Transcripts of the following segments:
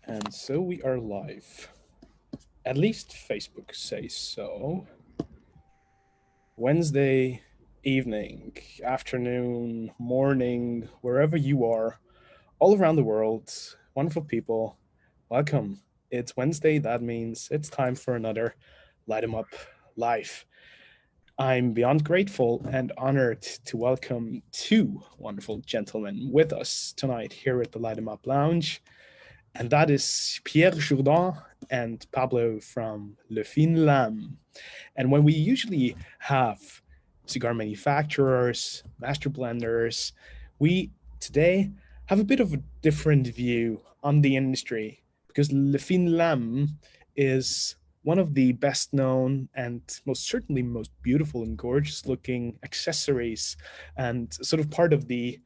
And so we are live. At least Facebook says so. Wednesday evening, afternoon, morning, wherever you are, all around the world, wonderful people, welcome. It's Wednesday. That means it's time for another Light 'em Up live. I'm beyond grateful and honored to welcome two wonderful gentlemen with us tonight here at the Light 'em Up Lounge. And that is Pierre-Jourdan and Pablo from Le Fin Lam. And when we usually have cigar manufacturers, master blenders, we today have a bit of a different view on the industry because Le Fin Lam is one of the best known and most certainly most beautiful and gorgeous looking accessories and sort of part of the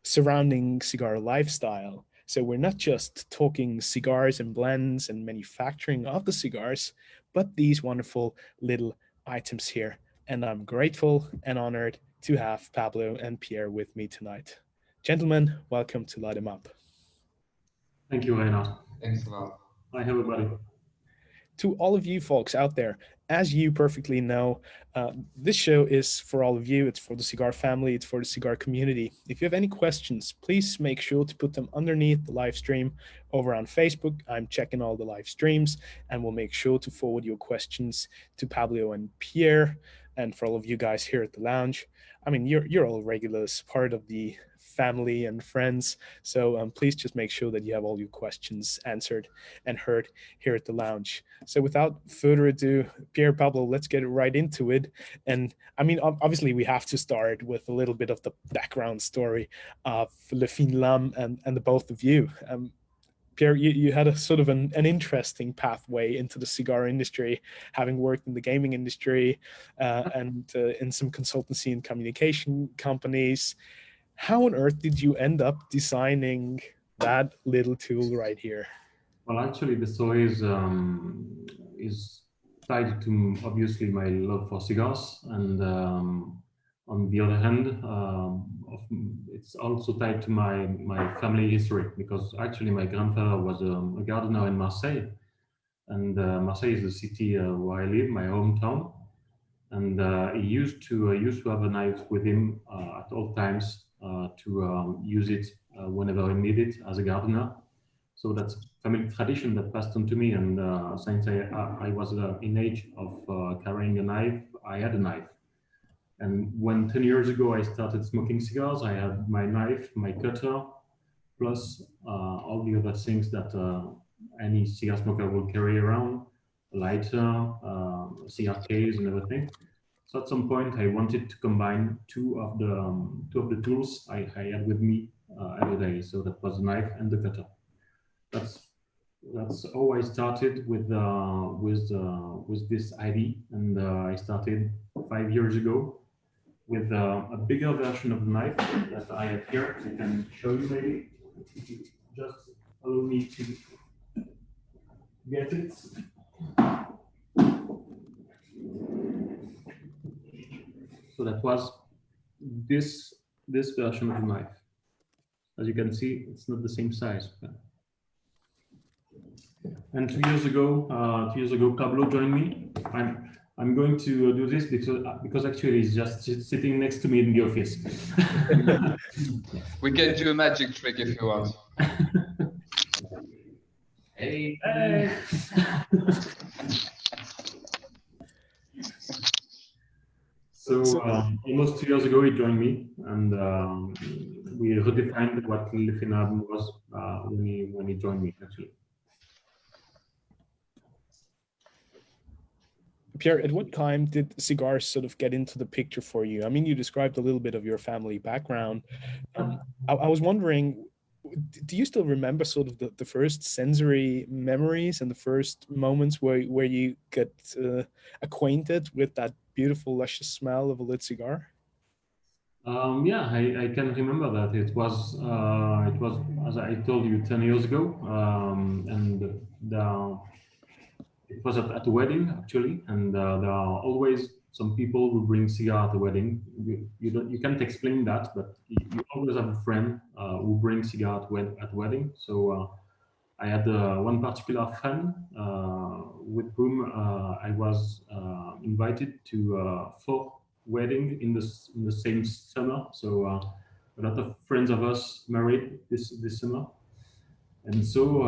surrounding cigar lifestyle. So we're not just talking cigars and blends and manufacturing of the cigars, but these wonderful little items here. And I'm grateful and honored to have Pablo and Pierre with me tonight. Gentlemen, welcome to Light 'em Up. Thank you, Reinhard. Thanks a lot. Hi, everybody. To all of you folks out there, as you perfectly know, this show is for all of you. It's for the cigar family. It's for the cigar community. If you have any questions, please make sure to put them underneath the live stream over on Facebook. I'm checking all the live streams, and we'll make sure to forward your questions to Pablo and Pierre. And for all of you guys here at the lounge, I mean, you're all regulars, part of the family and friends. So please just make sure that you have all your questions answered and heard here at the lounge. So without further ado, Pierre, Pablo, let's get right into it. And I mean, obviously we have to start with a little bit of the background story of Le Fin Lam and the both of you. Pierre, you had a sort of an interesting pathway into the cigar industry, having worked in the gaming industry and in some consultancy and communication companies. How on earth did you end up designing that little tool right here? Well, actually, the story is tied to obviously my love for cigars, and on the other hand, it's also tied to my family history because actually my grandfather was a gardener in Marseille, and Marseille is the city where I live, my hometown, and he used to have a knife with him at all times to use it whenever he needed as a gardener. So that's family tradition that passed on to me. And since I was in age of carrying a knife, I had a knife. And when 10 years ago I started smoking cigars, I had my knife, my cutter, plus all the other things that any cigar smoker will carry around, lighter, cigar case, and everything. So at some point, I wanted to combine two of the tools I had with me every day. So that was the knife and the cutter. That's that's how I started with this idea, and I started 5 years ago with a bigger version of the knife that I have here. I can show you maybe. Just allow me to get it. So that was this version of the knife. As you can see, it's not the same size. And 2 years ago, Pablo joined me. I'm going to do this because actually he's just sitting next to me in the office. We can do a magic trick if you want. Hey. So almost 2 years ago, he joined me, and we redefined what Le Fin Lam was when he joined me, actually. Pierre, at what time did cigars sort of get into the picture for you? I mean, you described a little bit of your family background. I was wondering, do you still remember sort of the first sensory memories and the first moments where you get acquainted with that beautiful, luscious smell of a lit cigar? Yeah, I can remember that. It was as I told you 10 years ago, and it was at a wedding actually, and there are always some people who bring cigar at a wedding. You can't explain that, but you always have a friend who brings cigar at wedding. So I had one particular friend with whom I was invited to 4 weddings in the same summer. So a lot of friends of us married this summer, and so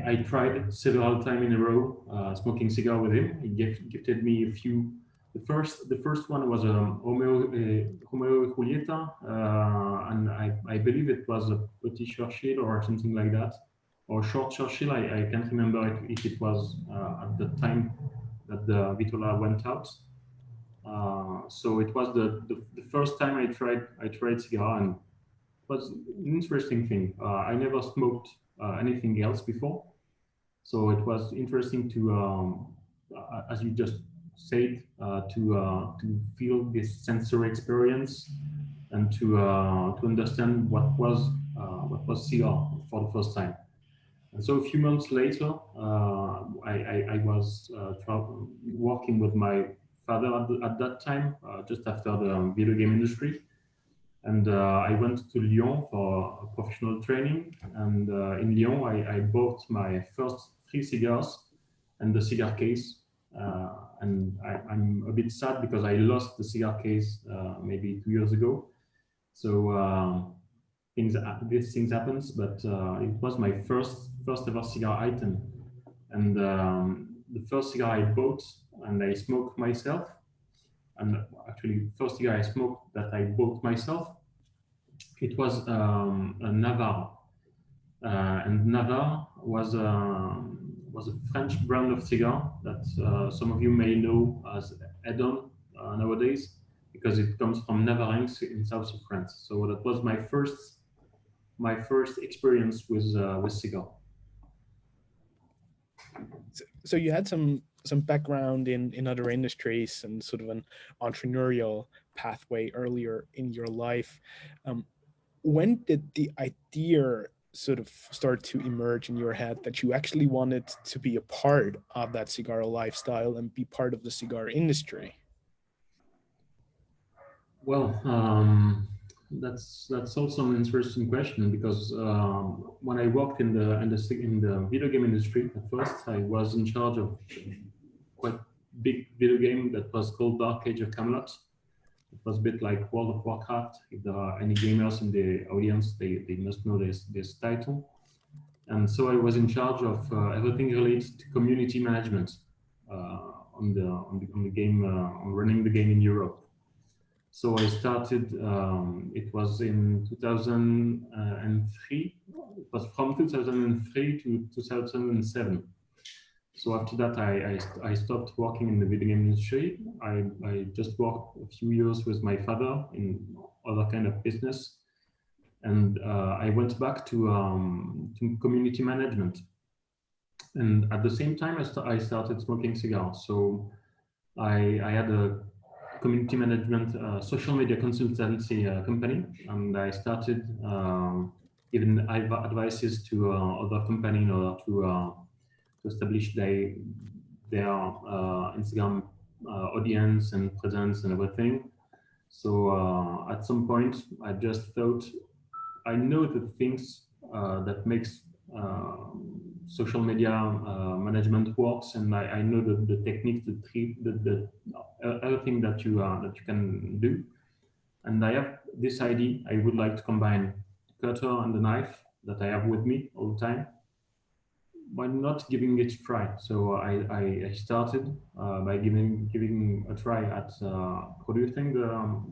I tried several times in a row smoking cigar with him. He gifted me a few. The first one was Romeo and Julieta, and I believe it was a Petit Churchill or something like that, or Short Churchill. I can't remember if it was at the time that the Vitola went out. So it was the first time I tried cigar, and it was an interesting thing. I never smoked anything else before, so it was interesting to, as you just said, to feel this sensory experience and to understand what was cigar for the first time. And so a few months later, I was working with my father at that time, just after the video game industry. And I went to Lyon for professional training. And in Lyon, I bought my first 3 cigars and the cigar case. And I'm a bit sad because I lost the cigar case maybe 2 years ago. So these things happens, but it was my first ever cigar item, and the first cigar I bought and I smoked myself, and actually first cigar I smoked that I bought myself, it was a Navarre, and Navarre was a French brand of cigar that some of you may know as Edon nowadays, because it comes from Navarrenx in south of France. So that was my first experience with cigar. So you had some background in other industries and sort of an entrepreneurial pathway earlier in your life. When did the idea sort of start to emerge in your head that you actually wanted to be a part of that cigar lifestyle and be part of the cigar industry? Well, that's also an interesting question, because when I worked in the video game industry, at first I was in charge of quite big video game that was called Dark Age of Camelot. It was a bit like World of Warcraft. If there are any gamers in the audience, they must know this title. And so I was in charge of everything related to community management on the game, on running the game in Europe. So I started, it was in 2003. It was from 2003 to 2007. So after that, I stopped working in the video game industry. I just worked a few years with my father in other kind of business. And I went back to community management. And at the same time, I started smoking cigars. So I had a community management social media consultancy company, and I started giving advices to other companies in order to establish their Instagram audience and presence and everything. So at some point, I just thought, I know the things that makes social media management works, and I know the techniques, the everything that you can do. And I have this idea. I would like to combine the cutter and the knife that I have with me all the time, by not giving it a try. So I started by giving a try at producing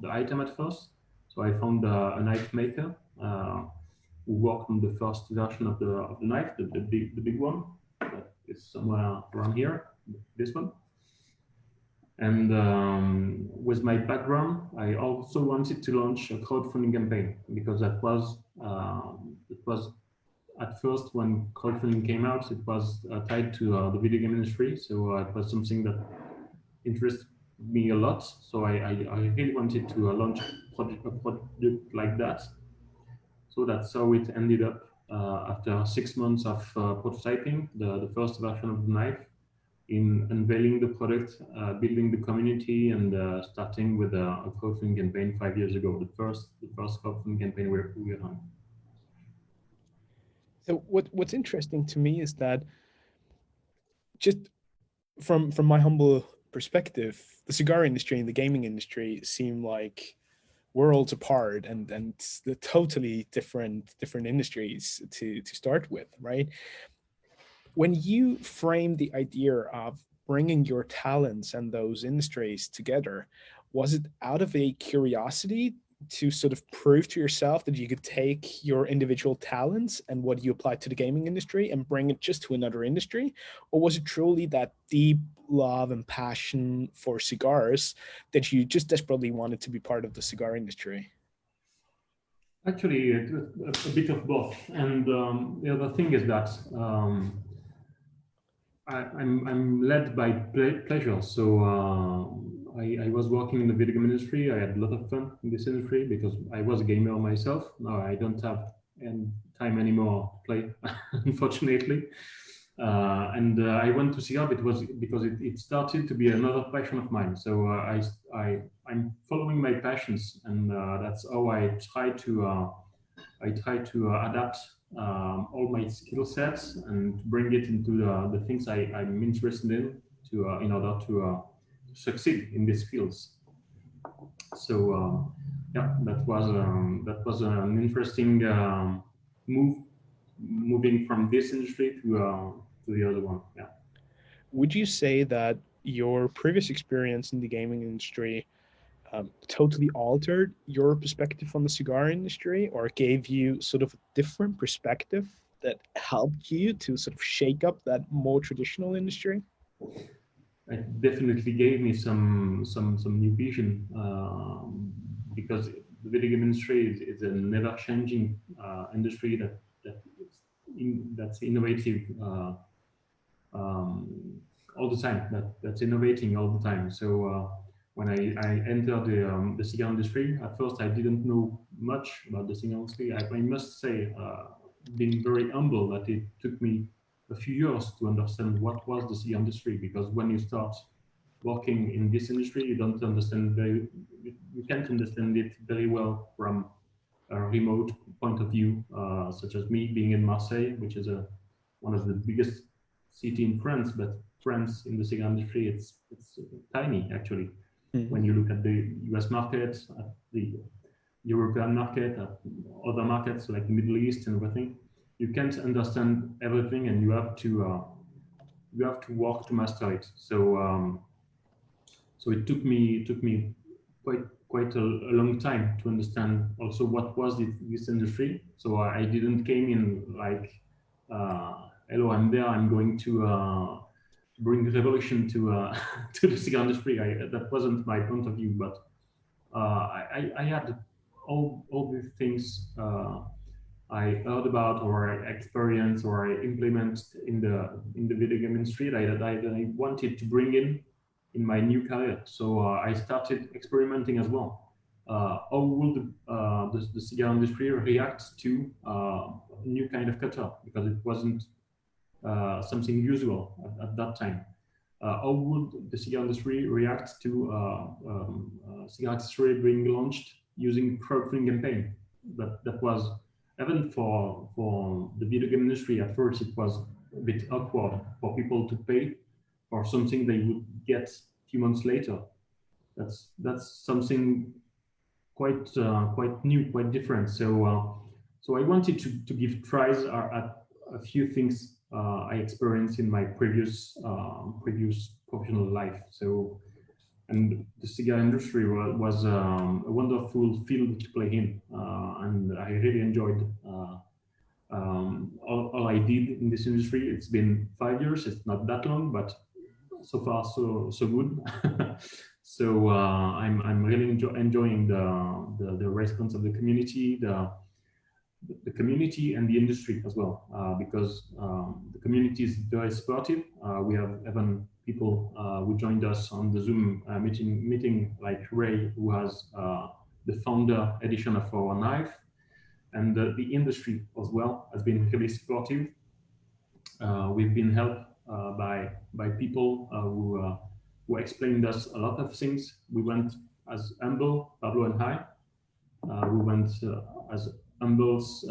the item at first. So I found a knife maker who worked on the first version of the knife, the big one that is somewhere around here, this one. And with my background, I also wanted to launch a crowdfunding campaign, because that was it was at first, when crowdfunding came out, it was tied to the video game industry. So it was something that interested me a lot. So I really wanted to launch a product like that. So that's how it ended up. After 6 months of prototyping the first version of the knife, in unveiling the product, building the community, and starting with a crowdfunding campaign 5 years ago. The first crowdfunding campaign we were on. So what's interesting to me is that just from my humble perspective, the cigar industry and the gaming industry seem like worlds apart, and the totally different industries to start with, right? When you frame the idea of bringing your talents and those industries together, was it out of a curiosity to sort of prove to yourself that you could take your individual talents and what you apply to the gaming industry and bring it just to another industry? Or was it truly that deep love and passion for cigars that you just desperately wanted to be part of the cigar industry? Actually, a bit of both. And the other thing is that I'm led by pleasure. So I was working in the video game industry. I had a lot of fun in this industry because I was a gamer myself. Now I don't have any time anymore to play, unfortunately. And I went to cigar because it started to be another passion of mine. So I'm following my passions, and that's how I try to adapt all my skill sets and bring it into the things I'm interested in order to succeed in these fields. So yeah, that was an interesting move, moving from this industry to the other one. Yeah. Would you say that your previous experience in the gaming industry totally altered your perspective on the cigar industry, or gave you sort of a different perspective that helped you to sort of shake up that more traditional industry? It definitely gave me some new vision because the video game industry is a never changing industry that's innovative all the time. That's innovating all the time. So when I entered the cigar industry, at first I didn't know much about the cigar industry. I must say, being very humble, that it took me a few years to understand what was the cigar industry, because when you start working in this industry, you don't understand you can't understand it very well from a remote point of view, such as me being in Marseille, which is one of the biggest city in France. But France in the cigar industry, it's tiny actually. When you look at the US market, at the European market, at other markets like the Middle East and everything, you can't understand everything, and you have to work to master it. So so it took me quite a long time to understand also what was this industry. So I didn't came in like, hello, I'm there, I'm going to bring revolution to to the cigar industry. That wasn't my point of view, but I had all these things I heard about, or I experienced, or I implement in the video game industry that I wanted to bring in my new career. So I started experimenting as well. How would the cigar industry react to a new kind of cutter, because it wasn't something usual at that time. How would the cigar industry react to cigar accessory being launched using crowdfunding campaign? That was, even for the video game industry, at first it was a bit awkward for people to pay for something they would get a few months later. That's something quite new, quite different. So I wanted to give tries at a few things I experienced in my previous professional life. So, and the cigar industry was a wonderful field to play in, and I really enjoyed all I did in this industry. It's been 5 years. It's not that long, but so far so good. So I'm really enjoying the response of the community, the community and the industry as well, because the community is very supportive. We have even people who joined us on the Zoom meeting, like Ray, who has the founder edition of our knife, and the industry as well has been really supportive. We've been helped by people who explained us a lot of things. We went as humble, Pablo and I. We went as humbles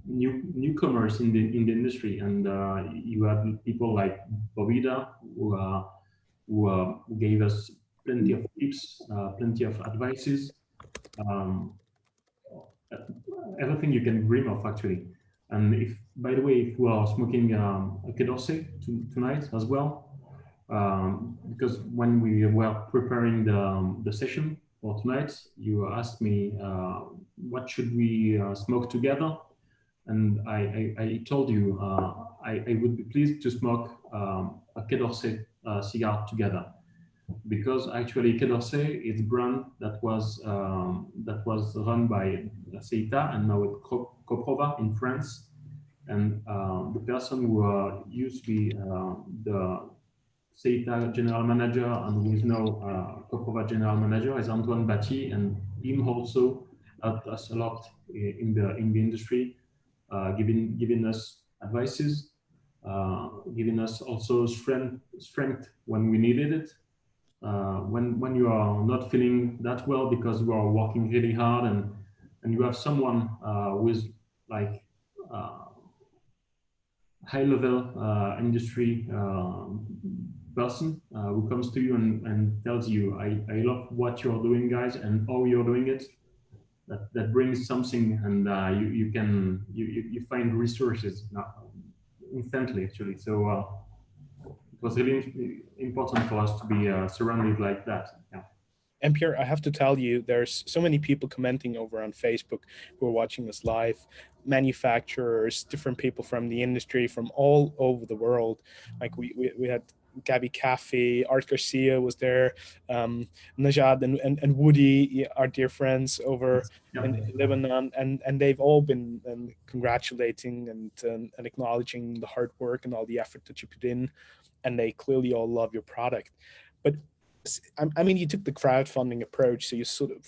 newcomers in the industry, and you have people like Bobida who gave us plenty of tips, plenty of advices, um, everything you can dream of actually. And if, by the way, if we are smoking a Quai d'Orsay tonight as well, because when we were preparing the session for tonight, you asked me what should we smoke together, and I told you I would be pleased to smoke a Quai d'Orsay cigar together, because actually Quai d'Orsay is a brand that was run by Seita and now it's Coprova in France, and the person who used to be the Seita general manager and who is now Coprova general manager is Antoine Batti, and him also helped us a lot in the industry, giving us advices, giving us also strength when we needed it. When you are not feeling that well because you are working really hard, and you have someone who is like high level industry person who comes to you and tells you, I love what you're doing, guys, and how you're doing it. That brings something, and you find resources instantly actually. So it was really important for us to be surrounded like that. Yeah. And Pierre, I have to tell you, there's so many people commenting over on Facebook who are watching this live, manufacturers, different people from the industry from all over the world. Like we had Gabby Caffey, Art Garcia was there, Najad and Woody, our dear friends over Yeah. in Lebanon, and they've all been congratulating and acknowledging the hard work and all the effort that you put in, and they clearly all love your product. But I mean, you took the crowdfunding approach, so you sort of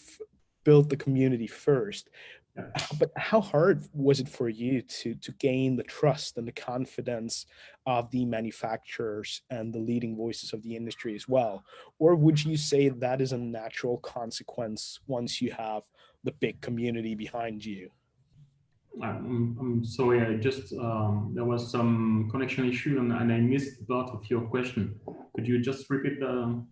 built the community first. Yeah. But how hard was it for you to gain the trust and the confidence of the manufacturers and the leading voices of the industry as well? Or would you say that is a natural consequence once you have the big community behind you? I'm sorry, I just there was some connection issue, and I missed part of your question. Could you just repeat the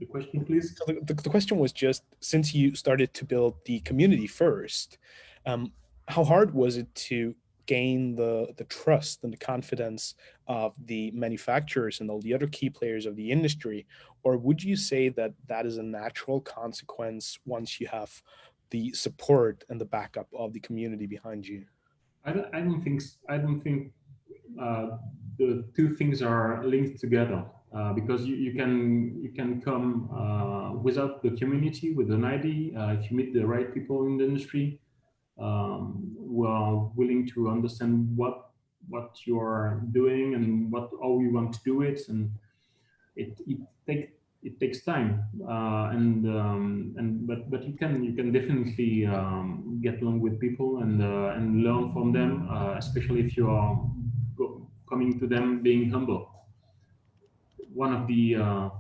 question, please? So the question was just, since you started to build the community first, how hard was it to gain the trust and the confidence of the manufacturers and all the other key players of the industry? Or would you say that that is a natural consequence once you have the support and the backup of the community behind you? I don't think the two things are linked together, because you can come without the community with an idea, if you meet the right people in the industry who are willing to understand what you're doing and how you want to do it, and it take it takes time, but you can definitely get along with people and learn from them, especially if you are coming to them being humble. One of the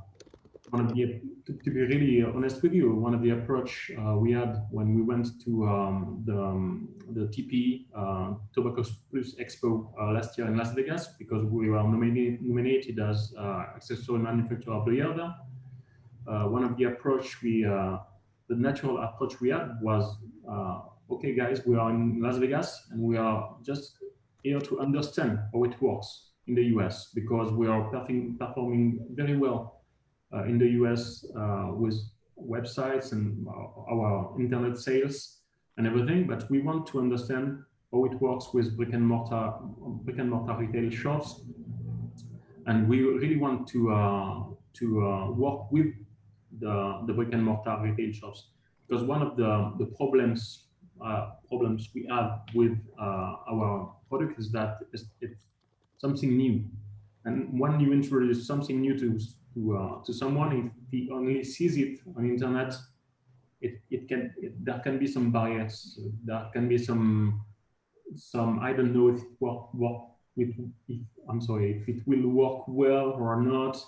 to be really honest with you, one of the approach we had when we went to the TP Tobacco Plus Expo last year in Las Vegas, because we were nominated as accessory manufacturer of the year there. One of the approach the natural approach we had was, okay guys, we are in Las Vegas and we are just here to understand how it works in the US, because we are performing very well in the US with websites and our internet sales and everything, but we want to understand how it works with brick and mortar retail shops, and we really want to work with the brick and mortar retail shops, because one of the problems we have with our product is that it's something new, and when you introduce something new to someone, if he only sees it on the internet, there can be some bias, there can be some I don't know if I'm sorry, if it will work well or not.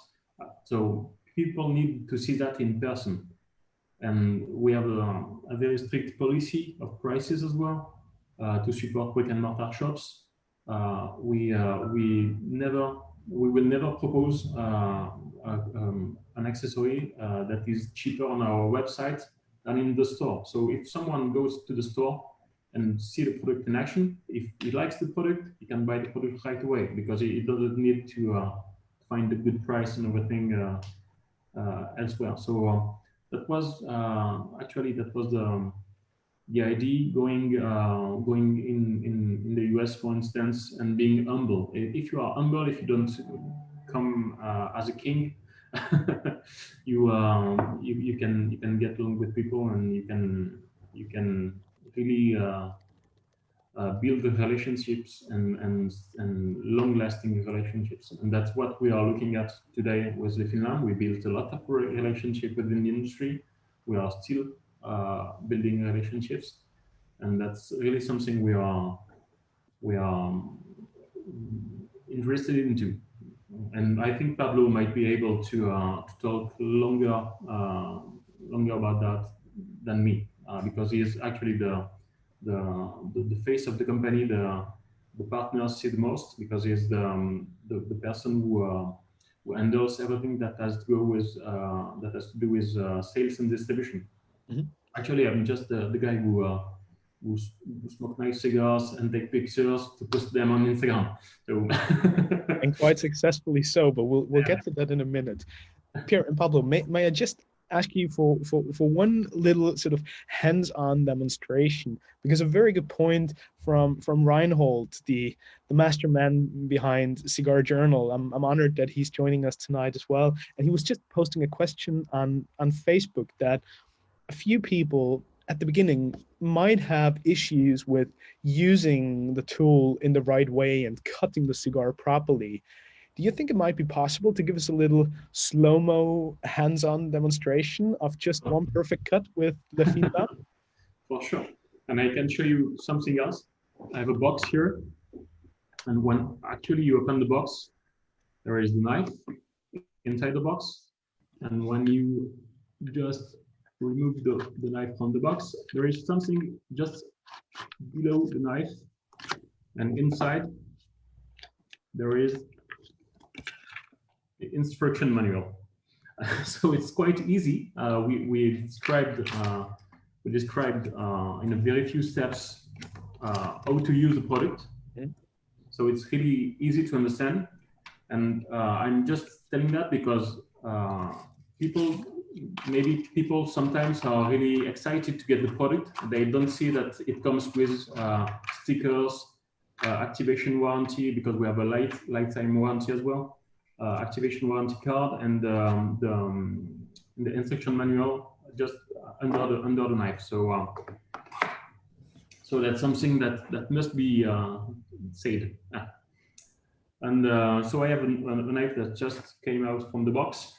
So people need to see that in person, and we have a very strict policy of prices as well. to support brick and mortar shops. We will never propose an accessory that is cheaper on our website than in the store. So if someone goes to the store and see the product in action, if he likes the product, he can buy the product right away because he doesn't need to find a good price and everything elsewhere. So that was actually that was the idea going in the US, for instance, and being humble. If you are humble, if you don't come as a king, you can get along with people, and you can really build the relationships and long-lasting relationships. And that's what we are looking at today with the Finland. We built a lot of relationship within the industry. We are still building relationships, and that's really something we are interested into. And I think Pablo might be able to talk longer about that than me, because he is actually the face of the company. The partners see the most because he's the person who handles everything that has to go with that has to do with sales and distribution. Mhm. Actually, I'm just the guy who smoke nice cigars and take pictures to post them on Instagram. So And quite successfully so, but we'll get to that in a minute. Pierre and Pablo, may I just ask you for one little sort of hands-on demonstration, because a very good point from Reinhard, the mastermind behind Cigar Journal. I'm honored that he's joining us tonight as well, and he was just posting a question on Facebook that a few people at the beginning might have issues with using the tool in the right way and cutting the cigar properly. Do you think it might be possible to give us a little slow-mo hands-on demonstration of just one perfect cut with the feedback? for sure. And I can show you something else. I have a box here, and when actually you open the box, there is the knife inside the box. And when you just remove the knife from the box, there is something just below the knife, and inside there is the instruction manual. So it's quite easy. We described in a very few steps how to use the product. Mhm. So it's really easy to understand. And I'm just telling that because people sometimes are really excited to get the product. They don't see that it comes with stickers, activation warranty, because we have a lifetime warranty as well, activation warranty card, and the instruction manual just under the knife. So that's something that must be said. And so I have a knife that just came out from the box.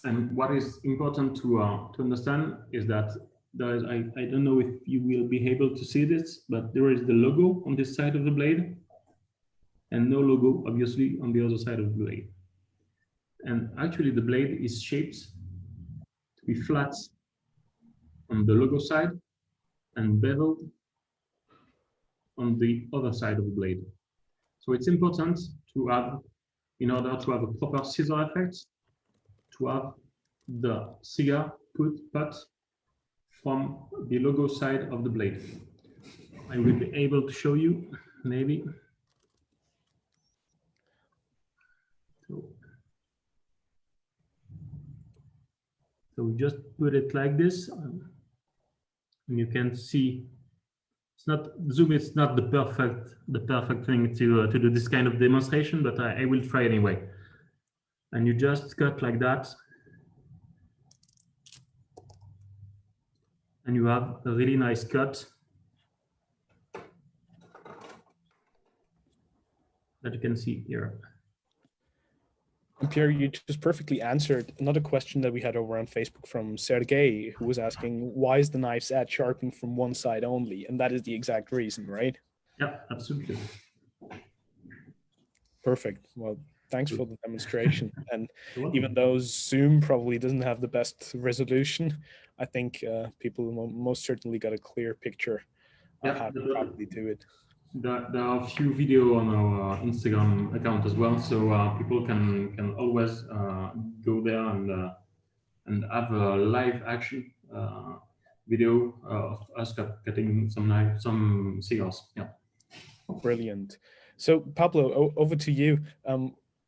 And what is important to understand is that there is, I don't know if you will be able to see this, but there is the logo on this side of the blade, and no logo, obviously, on the other side of the blade. And actually, the blade is shaped to be flat on the logo side and beveled on the other side of the blade. So it's important to have, in order to have a proper scissor effect, to have the cigar put from the logo side of the blade. I will be able to show you, maybe. So we just put it like this, and you can see it's not zoom. It's not the perfect thing to do this kind of demonstration, but I will try anyway. And you just cut like that, and you have a really nice cut that you can see here. And Pierre, you just perfectly answered another question that we had over on Facebook from Sergey, who was asking, why is the knife's edge sharpened from one side only? And that is the exact reason, right? Yeah, absolutely. Perfect. Well, thanks for the demonstration. And even though Zoom probably doesn't have the best resolution, I think people most certainly got a clear picture I'll have to probably do it. There are a few video on our Instagram account as well, so people can always go there and have a live action video of us cutting some cigars. Yeah. Brilliant. So Pablo, over to you.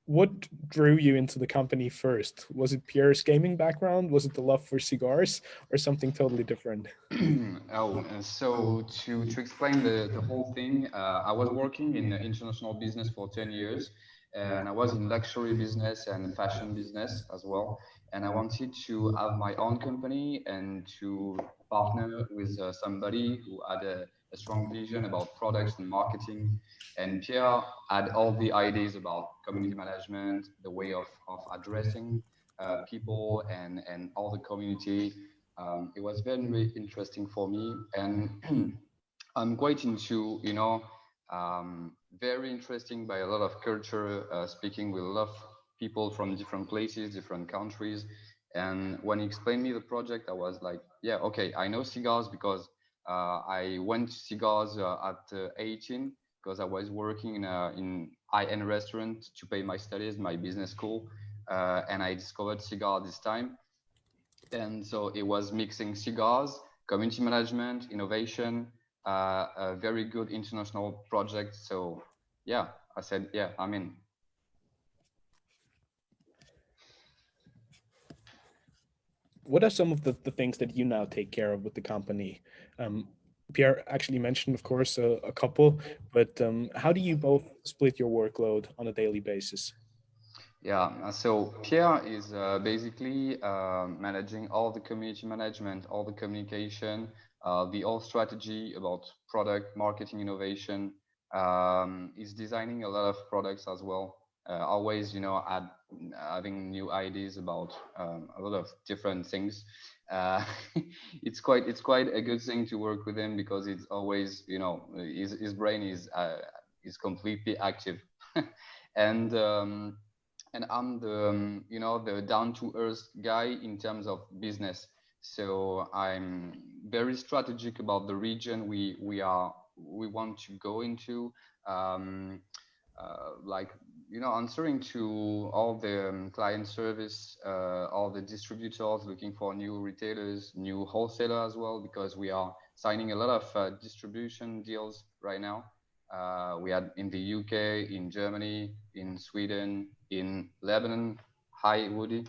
What drew you into the company first? Was it Pierre's gaming background? Was it the love for cigars, or something totally different? So to explain the whole thing, I was working in international business for 10 years, and I was in luxury business and fashion business as well. And I wanted to have my own company and to partner with somebody who had a strong vision about products and marketing. And Pierre had all the ideas about community management, the way of addressing people and all the community. It was very interesting for me, and I'm quite into, very interesting by a lot of culture, speaking with a lot of people from different places, different countries. And when he explained me the project, I was like, yeah, okay, I know cigars because I went to cigars at 18 because I was working in high-end restaurant to pay my studies, my business school, and I discovered cigar this time. And so it was mixing cigars, community management, innovation, a very good international project. So yeah, I said, yeah, I'm in. What are some of the things that you now take care of with the company? Pierre actually mentioned, of course, a couple, but how do you both split your workload on a daily basis? Yeah, so Pierre is basically managing all the community management, all the communication, the whole strategy about product marketing innovation. He's designing a lot of products as well. Always, having new ideas about a lot of different things. Uh, it's quite a good thing to work with him because it's always, his brain is completely active, and. And I'm the down to earth guy in terms of business. So I'm very strategic about the region we want to go into. Um, like answering to all the client service, all the distributors looking for new retailers, new wholesaler as well, because we are signing a lot of distribution deals right now. We had in the UK, in Germany, in Sweden, in Lebanon, hi Woody.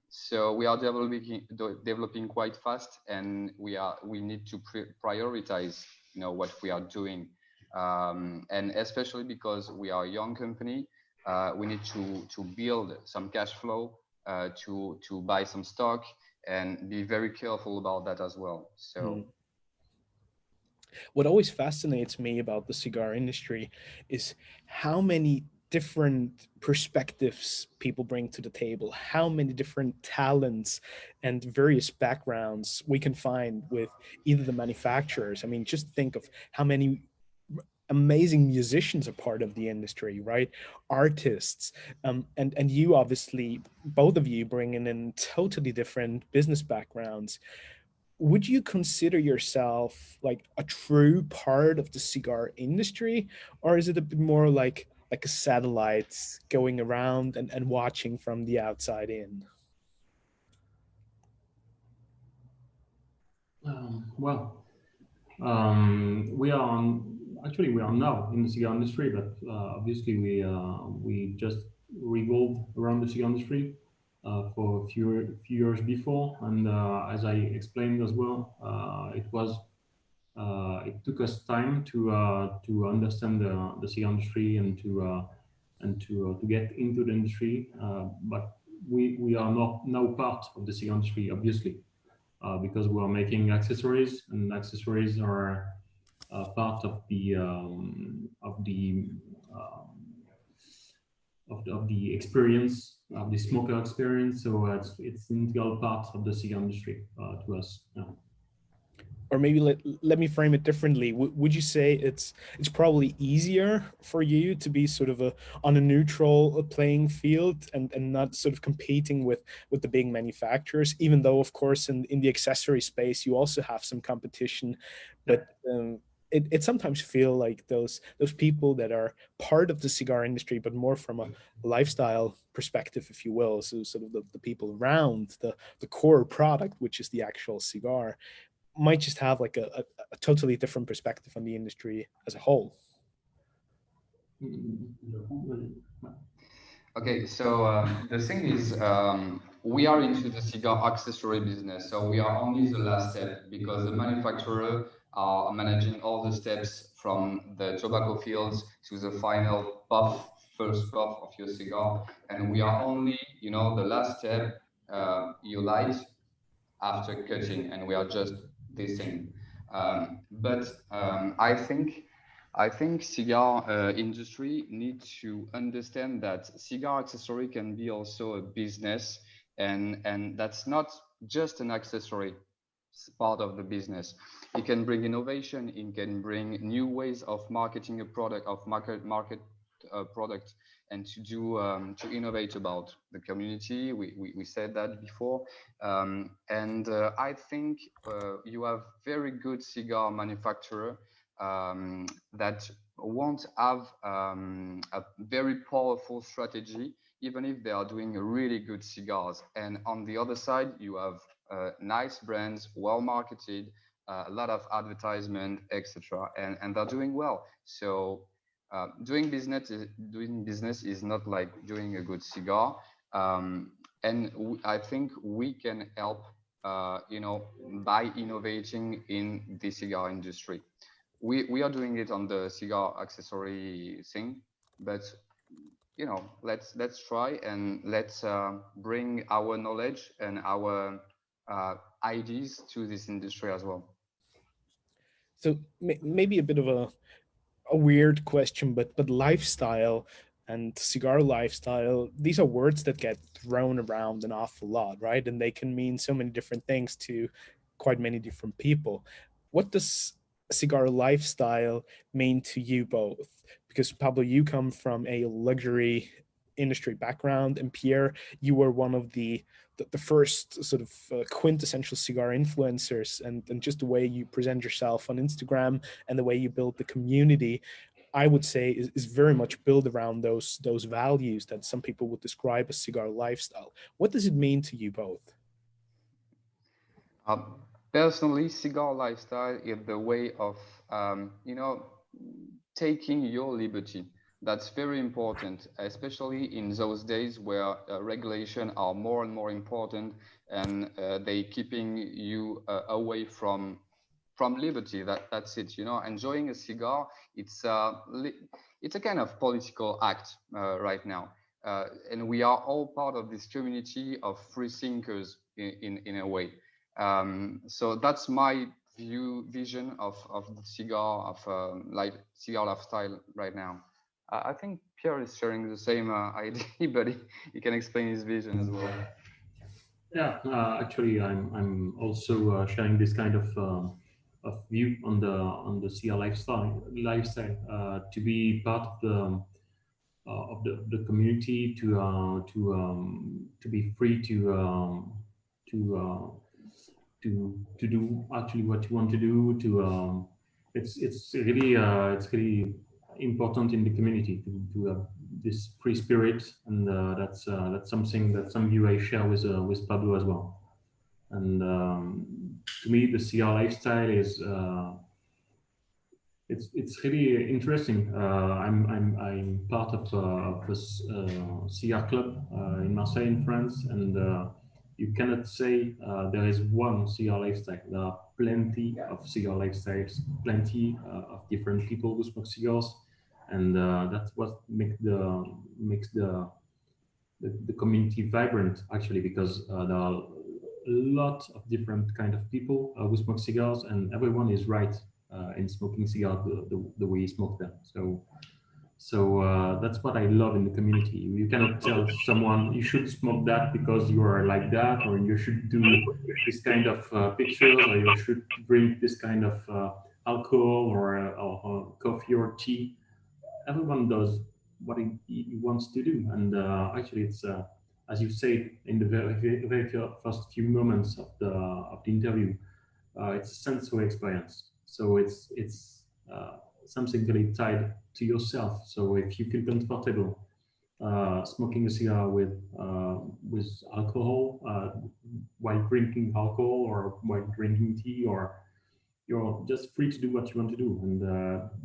So we are developing quite fast, and we need to prioritize, what we are doing, and especially because we are a young company, we need to build some cash flow, to buy some stock, and be very careful about that as well. So. What always fascinates me about the cigar industry is how many different perspectives people bring to the table, how many different talents and various backgrounds we can find with either the manufacturers. I mean, just think of how many amazing musicians are part of the industry, right? Artists, and you obviously, both of you bringing in totally different business backgrounds. Would you consider yourself like a true part of the cigar industry, or is it a bit more like a satellite going around and watching from the outside in? Well, we are actually we are now in the cigar industry, but obviously we just revolved around the cigar industry for a few years before, and as I explained as well, it took us time to understand the cigar industry and to get into the industry, but we are not now part of the cigar industry, obviously, because we are making accessories, and accessories are part um, of the experience of the smoker experience. So it's integral part of the cigar industry to us. Yeah. or maybe let me frame it differently. Would you say it's probably easier for you to be sort of on a neutral playing field, and not sort of competing with the big manufacturers, even though of course in the accessory space you also have some competition, Yeah. but it sometimes feel like those people that are part of the cigar industry, but more from a lifestyle perspective, if you will, so sort of the people around the core product, which is the actual cigar, might just have like a totally different perspective on the industry as a whole. Okay, so the thing is, we are into the cigar accessory business, so we are only the last step because the manufacturer are managing all the steps from the tobacco fields to the final puff, first puff of your cigar, and we are only, you know, the last step. You light after cutting, and we are just this thing. But I think cigar industry need to understand that cigar accessory can be also a business, and that's not just an accessory part of the business. It can bring innovation. It can bring new ways of marketing a product, of market product, and to innovate about the community. We said that before, and I think you have very good cigar manufacturer that won't have a very powerful strategy, even if they are doing really good cigars. And on the other side, you have nice brands, well marketed, a lot of advertisement, etc., and they're doing well. So doing business is not like doing a good cigar, and I think we can help, by innovating in the cigar industry. We are doing it on the cigar accessory thing, but let's try, and let's bring our knowledge and our ideas to this industry as well. So maybe a bit of a weird question, but lifestyle and cigar lifestyle, these are words that get thrown around an awful lot, right? And they can mean so many different things to quite many different people. What does cigar lifestyle mean to you both? Because Pablo, you come from a luxury industry background, and Pierre, you were one of the first sort of quintessential cigar influencers, and just the way you present yourself on Instagram and the way you build the community, I would say is very much built around those values that some people would describe as cigar lifestyle. What does it mean to you both? Uh, Personally, cigar lifestyle is the way of, taking your liberty. That's very important, especially in those days where regulation are more and more important, and they keeping you away from liberty. That's it. Enjoying a cigar, it's a kind of political act right now, and we are all part of this community of free thinkers in a way. So that's my vision of the cigar, of cigar lifestyle right now. I think Pierre is sharing the same idea, but he can explain his vision as well. Yeah, actually, I'm also sharing this kind of view on the CR lifestyle to be part of the community, to be free to to do actually what you want to do. It's really important in the community to have this free spirit, and that's something that some view I share with Pablo as well. And to me, the CR lifestyle is it's really interesting. I'm part of a CR club in Marseille, in France, and you cannot say there is one CR lifestyle. There are plenty of CR lifestyles, plenty of different people who smoke cigars, and that's what makes the community vibrant, actually, because there are a lot of different kind of people who smoke cigars, and everyone is right in smoking cigars the way he smokes them. So So that's what I love in the community. You cannot tell someone you should smoke that because you are like that, or you should do this kind of pictures, or you should drink this kind of alcohol or coffee or tea. Everyone does what he wants to do, and actually, it's as you said in the very first few moments of the interview, it's a sensory experience. So it's something really tied to yourself. So if you feel comfortable smoking a cigar with alcohol, while drinking alcohol or while drinking tea, or you're just free to do what you want to do. And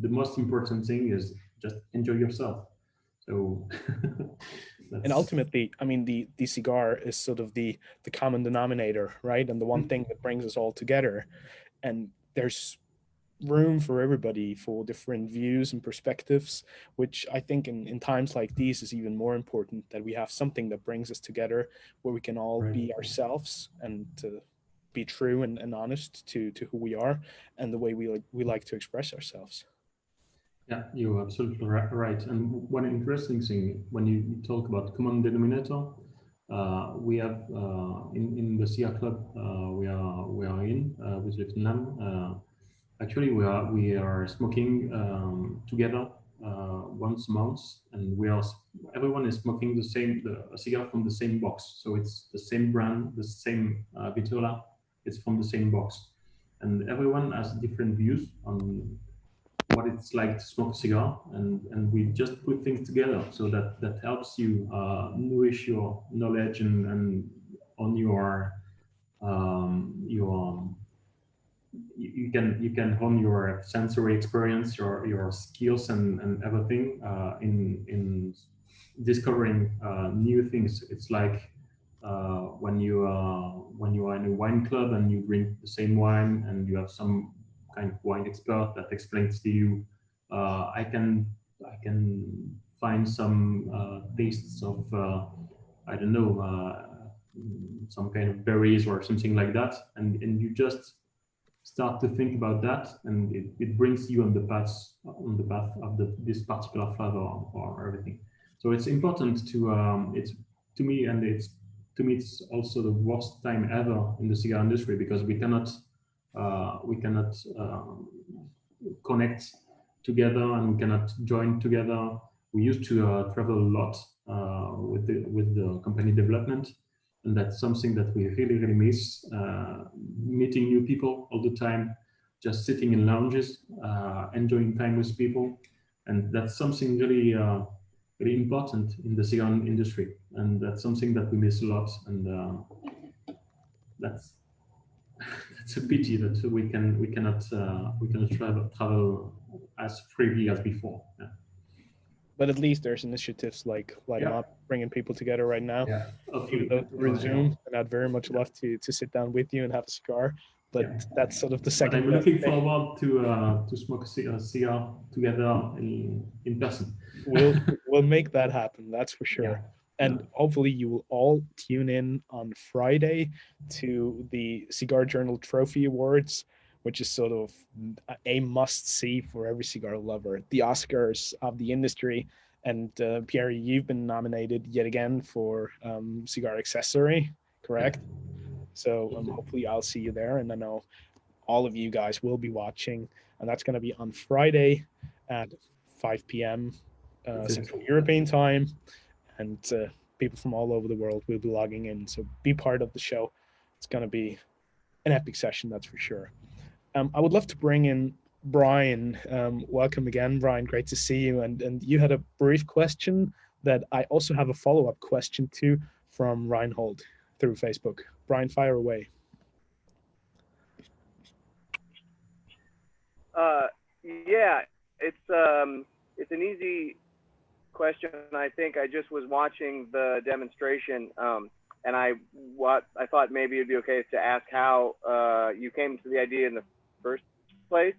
the most important thing is just enjoy yourself. So And that's ultimately, I mean, the cigar is sort of the common denominator, right? And the one thing that brings us all together. And there's room for everybody for different views and perspectives, which I think in times like these is even more important, that we have something that brings us together where we can all right. be ourselves and be true and honest to who we are and the way we like to express ourselves. Yeah, you're absolutely right. And one interesting thing when you talk about common denominator, we have in the SIA club we are in with Vietnam. Actually, we are smoking together once a month, and everyone is smoking a cigar from the same box. So it's the same brand, the same Vitola. It's from the same box, and everyone has different views on what it's like to smoke a cigar, and we just put things together so that helps you nourish your knowledge and on your you can hone your sensory experience, your skills and everything in discovering new things. It's like when you are in a wine club and you drink the same wine and you have some kind of wine expert that explains to you. I can find some tastes of I don't know some kind of berries or something like that, and you just start to think about that, and it brings you on the path of this particular flavor or everything. So it's important to it's to me, and it's also the worst time ever in the cigar industry, because we cannot connect together, and we cannot join together. We used to travel a lot with the company development, and that's something that we really miss. Meeting new people all the time, just sitting in lounges, enjoying time with people, and that's something really important in the cigar industry, and that's something that we miss a lot, and that's it's a pity that we cannot travel as freely as before. Yeah. But at least there's initiatives like Light 'em Yeah. Up, bringing people together right now. Yeah. Even Hopefully. though through Zoom, and I'd very much love to sit down with you and have a cigar. But Yeah. that's sort of the But second I'm best looking thing. forward to smoke a cigar together in person. We'll make that happen. That's for Yeah. sure. And hopefully you will all tune in on Friday to the Cigar Journal Trophy Awards, which is sort of a must see for every cigar lover. The Oscars of the industry. And Pierre, you've been nominated yet again for cigar accessory, correct? Yeah. So hopefully I'll see you there, and I know all of you guys will be watching, and that's going to be on Friday at 5 p.m. That's it. Central European time, and people from all over the world will be logging in. So be part of the show. It's going to be an epic session, that's for sure. I would love to bring in Brian. Welcome again, Brian. Great to see you. And you had a brief question that I also have a follow-up question to from Reinhard through Facebook. Brian, fire away. Yeah, it's an easy question. I think I just was watching the demonstration, and I thought maybe it'd be okay to ask how you came to the idea in the first place.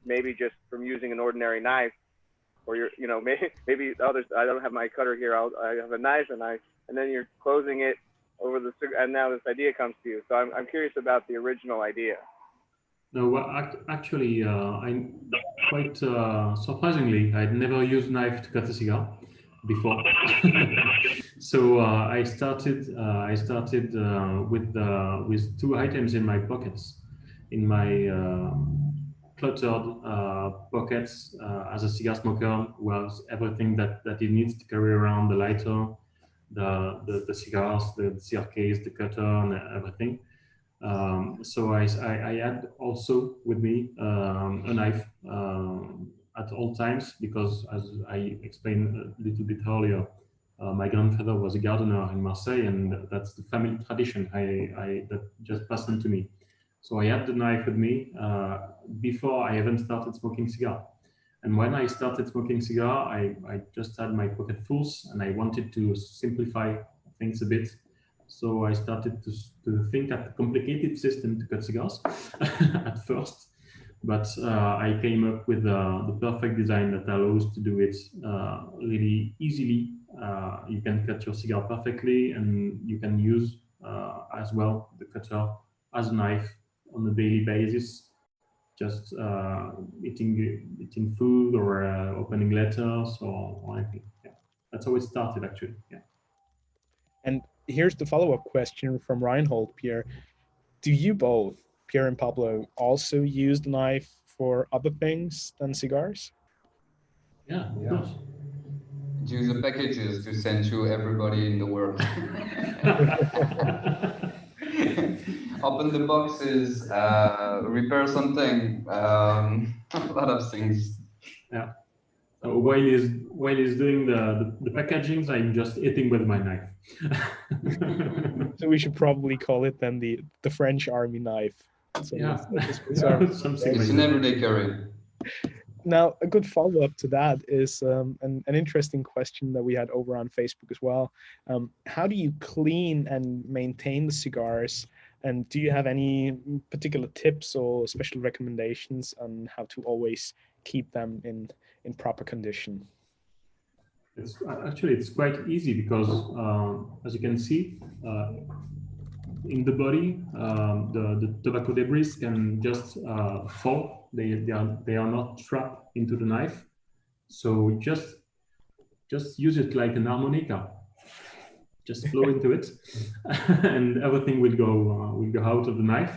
Maybe just from using an ordinary knife, or maybe others. I don't have my cutter here. I have a knife, and then you're closing it over and now this idea comes to you. So I'm curious about the original idea. No, well, actually, I quite surprisingly, I'd never used knife to cut a cigar before. So I started with two items in my pockets, in my cluttered pockets as a cigar smoker was everything that it needs to carry around: the lighter, the cigars, the cigar case, the cutter, and everything. So I had also with me a knife at all times because, as I explained a little bit earlier, my grandfather was a gardener in Marseille, and that's the family tradition that just passed on to me. So I had the knife with me before I even started smoking cigar. And when I started smoking cigar, I just had my pocket fulls, and I wanted to simplify things a bit. So I started to think at a complicated system to cut cigars at first, but I came up with the perfect design that allows to do it really easily. You can cut your cigar perfectly, and you can use as well the cutter as a knife on a daily basis, just eating food or opening letters or anything. Yeah, that's how it started actually. Yeah. And here's the follow-up question from Reinhold, Pierre. Do you both, Pierre and Pablo, also use the knife for other things than cigars? Yeah, of course. Use the packages to send to everybody in the world. Open the boxes, repair something, a lot of things. Yeah. So while he's doing the packagings, I'm just eating with my knife. So we should probably call it then the French army knife. So Yeah, something It's like an that. everyday carry. Now, a good follow-up to that is an interesting question that we had over on Facebook as well. How do you clean and maintain the cigars? And do you have any particular tips or special recommendations on how to always keep them in proper condition? It's quite easy because as you can see in the body, the tobacco debris can just fall. They are not trapped into the knife. So just use it like an harmonica. Just blow into it, and everything will go out of the knife.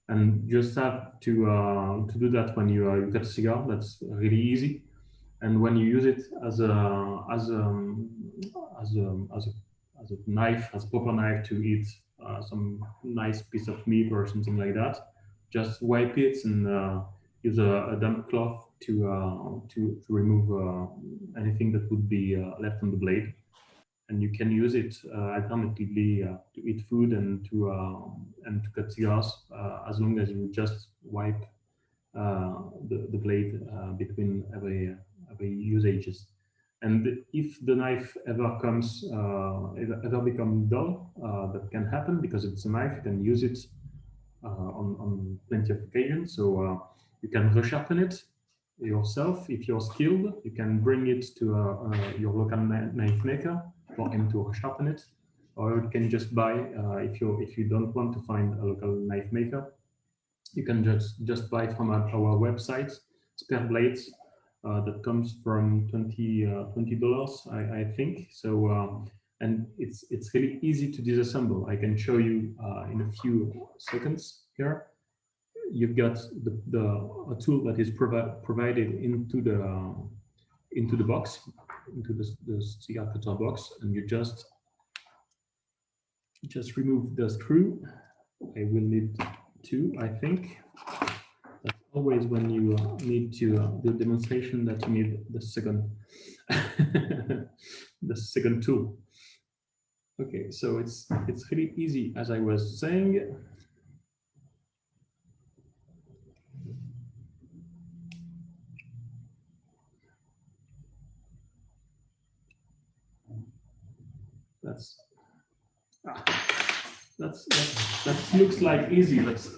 And you just have to do that when you cut a cigar. That's really easy. And when you use it as a knife, as a proper knife to eat some nice piece of meat or something like that, just wipe it and use a damp cloth to remove anything that would be left on the blade. And you can use it alternatively to eat food and to cut cigars as long as you just wipe the blade between every usages. And if the knife ever become dull, that can happen because it's a knife. You can use it on plenty of occasions. So you can resharpen it yourself if you're skilled. You can bring it to your local knife maker for him to resharpen it, or you can just buy if you don't want to find a local knife maker. You can just buy from our website spare blades that comes from $20, I think. So and it's really easy to disassemble. I can show you in a few seconds here. You've got a tool that is provided into the box, into the cigar cutter box, and you just remove the screw. I will need two, I think. That's always when you need to do demonstration that you need the second the second tool. Okay, so it's really easy, as I was saying. That looks like easy, but it's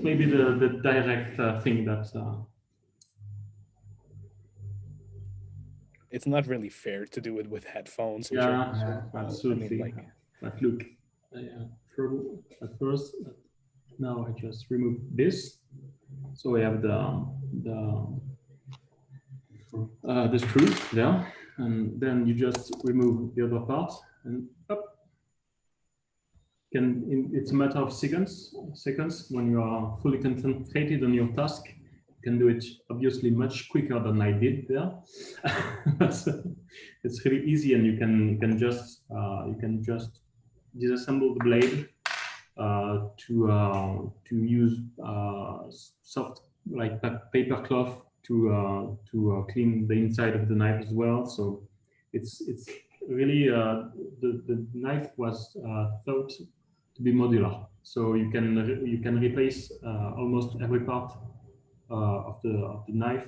maybe the direct thing that It's not really fair to do it with headphones. Which yeah, are absolutely. I mean, But look, trouble at first. Now I just remove this. So we have the screws there, and then you just remove the other part, and up. It's a matter of seconds when you are fully concentrated on your task. You can do it obviously much quicker than I did there. It's really easy, and you can just disassemble the blade to use soft like paper cloth to clean the inside of the knife as well. So it's really the knife was thought to be modular, so you can replace almost every part of the knife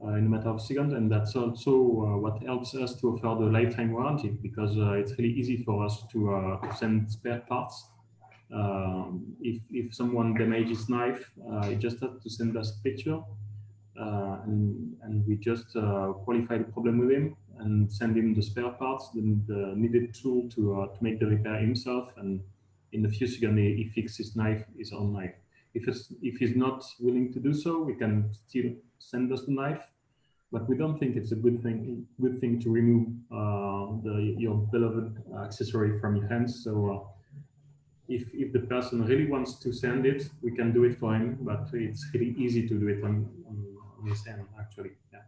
in a matter of seconds, and that's also what helps us to offer the lifetime warranty, because it's really easy for us to send spare parts. If someone damages knife, you just have to send us a picture, and we just qualify the problem with him and send him the spare parts, the needed tool to make the repair himself, and in a few seconds he fixes his own knife. If he's not willing to do so, we can still send us the knife, but we don't think it's a good thing to remove your beloved accessory from your hands. So if the person really wants to send it, we can do it for him, but it's really easy to do it on his hand, actually. Yeah.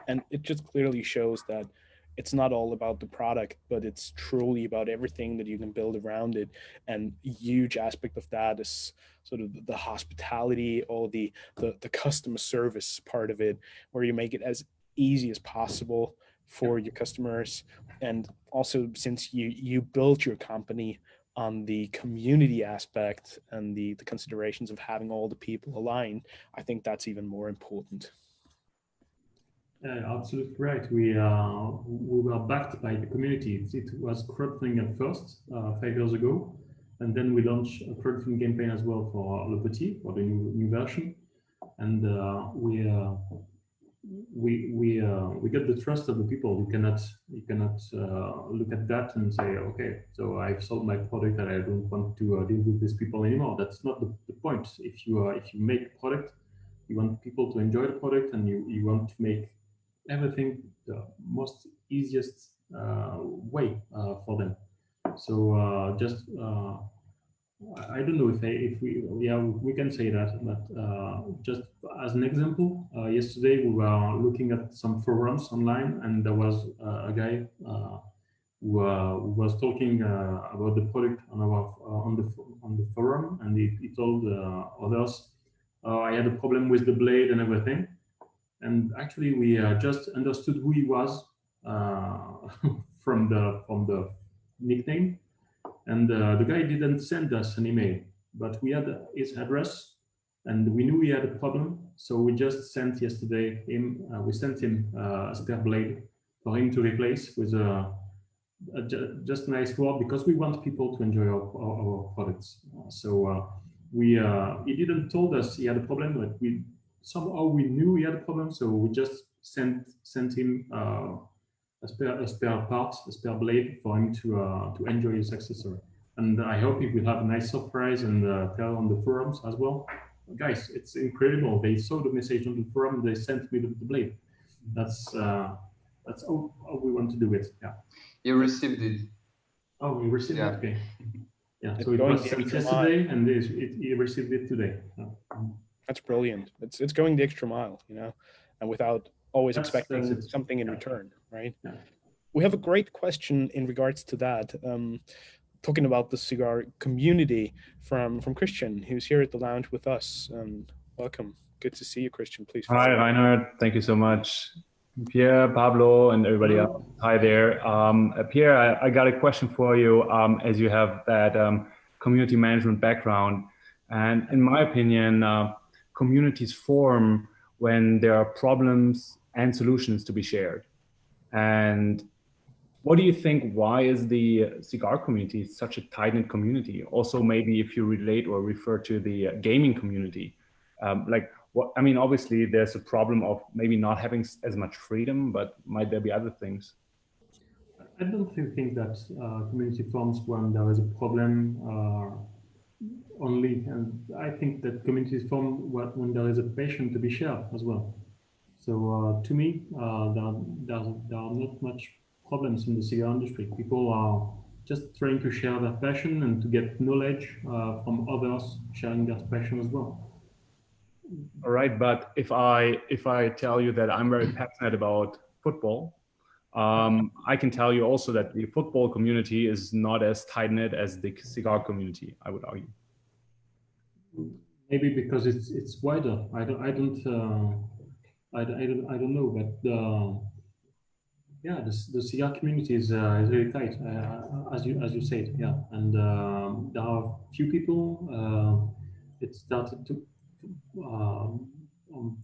And it just clearly shows that it's not all about the product, but it's truly about everything that you can build around it. And a huge aspect of that is sort of the hospitality, all the customer service part of it, where you make it as easy as possible for your customers. And also, since you built your company on the community aspect and the considerations of having all the people aligned, I think that's even more important. Absolutely right. We were backed by the community. It was crowdfunding at first, 5 years ago, and then we launched a crowdfunding campaign as well for Le Petit, for the new version, and we get the trust of the people. You cannot look at that and say, okay, so I've sold my product and I don't want to deal with these people anymore. That's not the point. If you make a product, you want people to enjoy the product, and you want to make everything the most easiest way for them. So I don't know if we can say that, but just as an example, yesterday we were looking at some forums online, and there was a guy who was talking about the product on the forum, and he told others, I had a problem with the blade and everything. And actually, we just understood who he was from the nickname, and the guy didn't send us an email, but we had his address, and we knew he had a problem, so we just sent yesterday him. We sent him a spare blade for him to replace with just a nice word, because we want people to enjoy our products. He didn't told us he had a problem, but somehow we knew he had a problem, so we just sent him a spare part, a spare blade for him to enjoy his accessory. And I hope he will have a nice surprise and tell on the forums as well. Guys, it's incredible. They saw the message on the forum. They sent me the blade. That's how we want to do it. Yeah. You received it. Oh, you received it. Okay. Yeah. So it going was the sent extra yesterday, and he received it today. Yeah. That's brilliant. It's going the extra mile, and without always expecting something in return, right? Yeah. We have a great question in regards to that. Talking about the cigar community from Christian, who's here at the lounge with us. Welcome. Good to see you, Christian. Please. Hi, Reinhard. Thank you so much. Pierre, Pablo, and everybody else. Hi there. Pierre, I got a question for you, as you have that community management background. And in my opinion, communities form when there are problems and solutions to be shared. And what do you think, why is the cigar community such a tight-knit community? Also, maybe if you relate or refer to the gaming community, obviously there's a problem of maybe not having as much freedom, but might there be other things? I don't think that community forms when there is a problem only, and I think that communities form when there is a passion to be shared as well. So to me, there are not much problems in the cigar industry. People are just trying to share their passion and to get knowledge from others sharing their passion as well. All right, but if I tell you that I'm very passionate about football, I can tell you also that the football community is not as tight-knit as the cigar community, I would argue. Maybe because it's wider. I don't know, but yeah, the cigar community is really tight, as you said, yeah. And there are few people. It started to,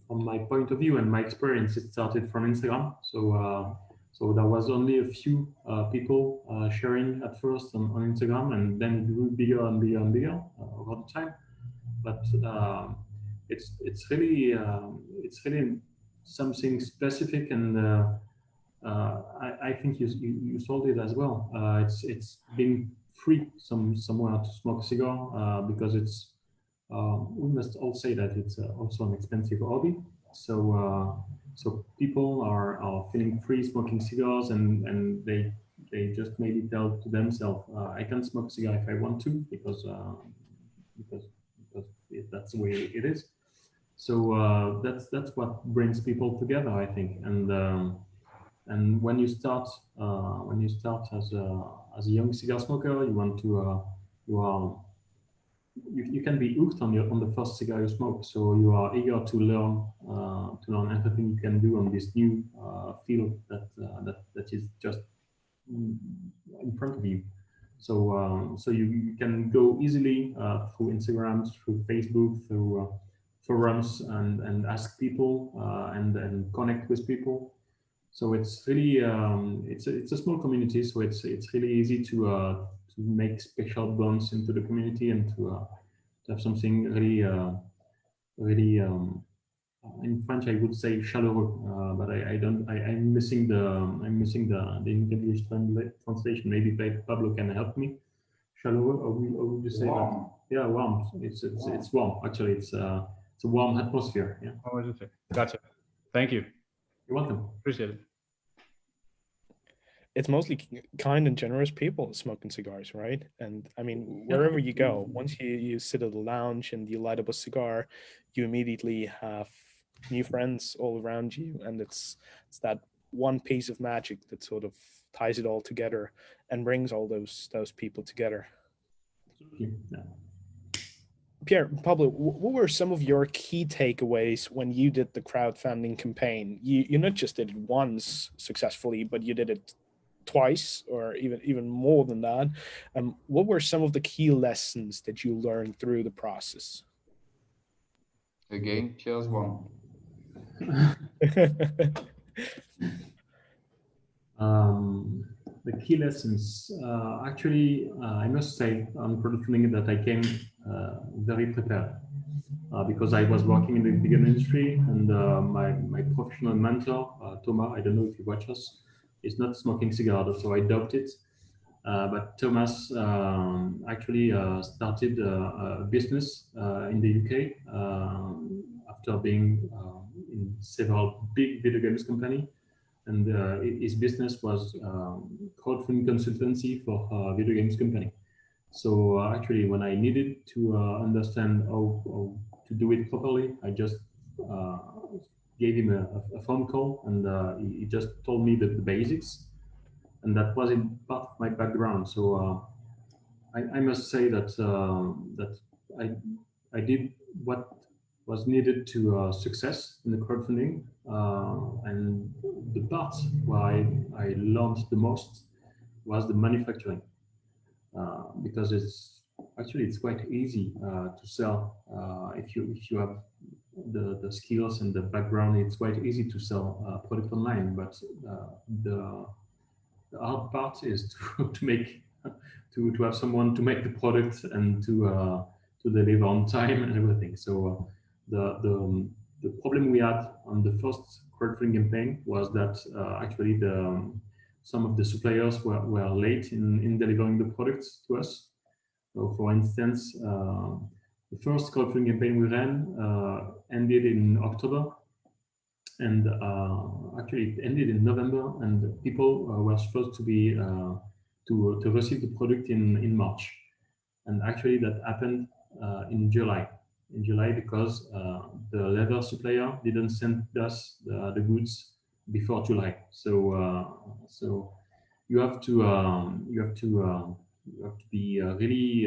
from my point of view and my experience, it started from Instagram. So there was only a few people sharing at first on Instagram, and then it grew bigger and bigger and bigger over the time. But it's really something specific, and I think you sold it as well. It's been free somewhere to smoke a cigar because it's. We must all say that it's also an expensive hobby. So people are feeling free smoking cigars, and they just maybe tell to themselves, I can smoke a cigar if I want to because that's the way it is. So that's what brings people together, I think. And when you start as a young cigar smoker, you can be hooked on the first cigar you smoke. So you are eager to learn everything you can do on this new field that is just in front of you. So you can go easily through Instagram, through Facebook, through forums, and ask people and connect with people. So it's really it's a small community, so it's really easy to make special bonds into the community and to have something really in French I would say chaleureux, but I'm missing the English translation. Maybe Pablo can help me. Chaleureux, or would you say warm? That? Yeah, warm. It's warm. Actually, it's a warm atmosphere. Yeah. Oh, I see. Gotcha. Thank you. You're welcome. Appreciate it. It's mostly kind and generous people smoking cigars, right? And I mean, wherever you go, once you sit at the lounge and you light up a cigar, you immediately have new friends all around you, and it's that one piece of magic that sort of ties it all together and brings all those people together. Yeah. Pierre, Pablo, what were some of your key takeaways when you did the crowdfunding campaign? You not just did it once successfully, but you did it twice or even more than that. What were some of the key lessons that you learned through the process? Again, Pierre-Jourdan. The key lessons, actually, I must say on crowdfunding that I came very prepared because I was working in the beginning industry, and my professional mentor, Thomas, I don't know if you watch us, is not smoking cigars, so I doubt it. But Thomas actually started a business in the UK after being in several big video games companies. And his business was crowdfunding consultancy for video games company. So actually, when I needed to understand how to do it properly, I just gave him a phone call, and he just told me the basics, and that was in part of my background. So I must say that that I did what was needed to success in the crowdfunding, and the part where I learned the most was the manufacturing, because it's quite easy to sell if you have the skills and the background. It's quite easy to sell product online, but the hard part is to make to have someone to make the product and to deliver on time and everything. So the problem we had on the first crowdfunding campaign was that actually some of the suppliers were late in delivering the products to us, So, for instance, the first crowdfunding campaign we ran ended in October, and actually it ended in November, and people were supposed to be to receive the product in March, and actually that happened in July. In July, because the leather supplier didn't send us the goods before July. So you have to be really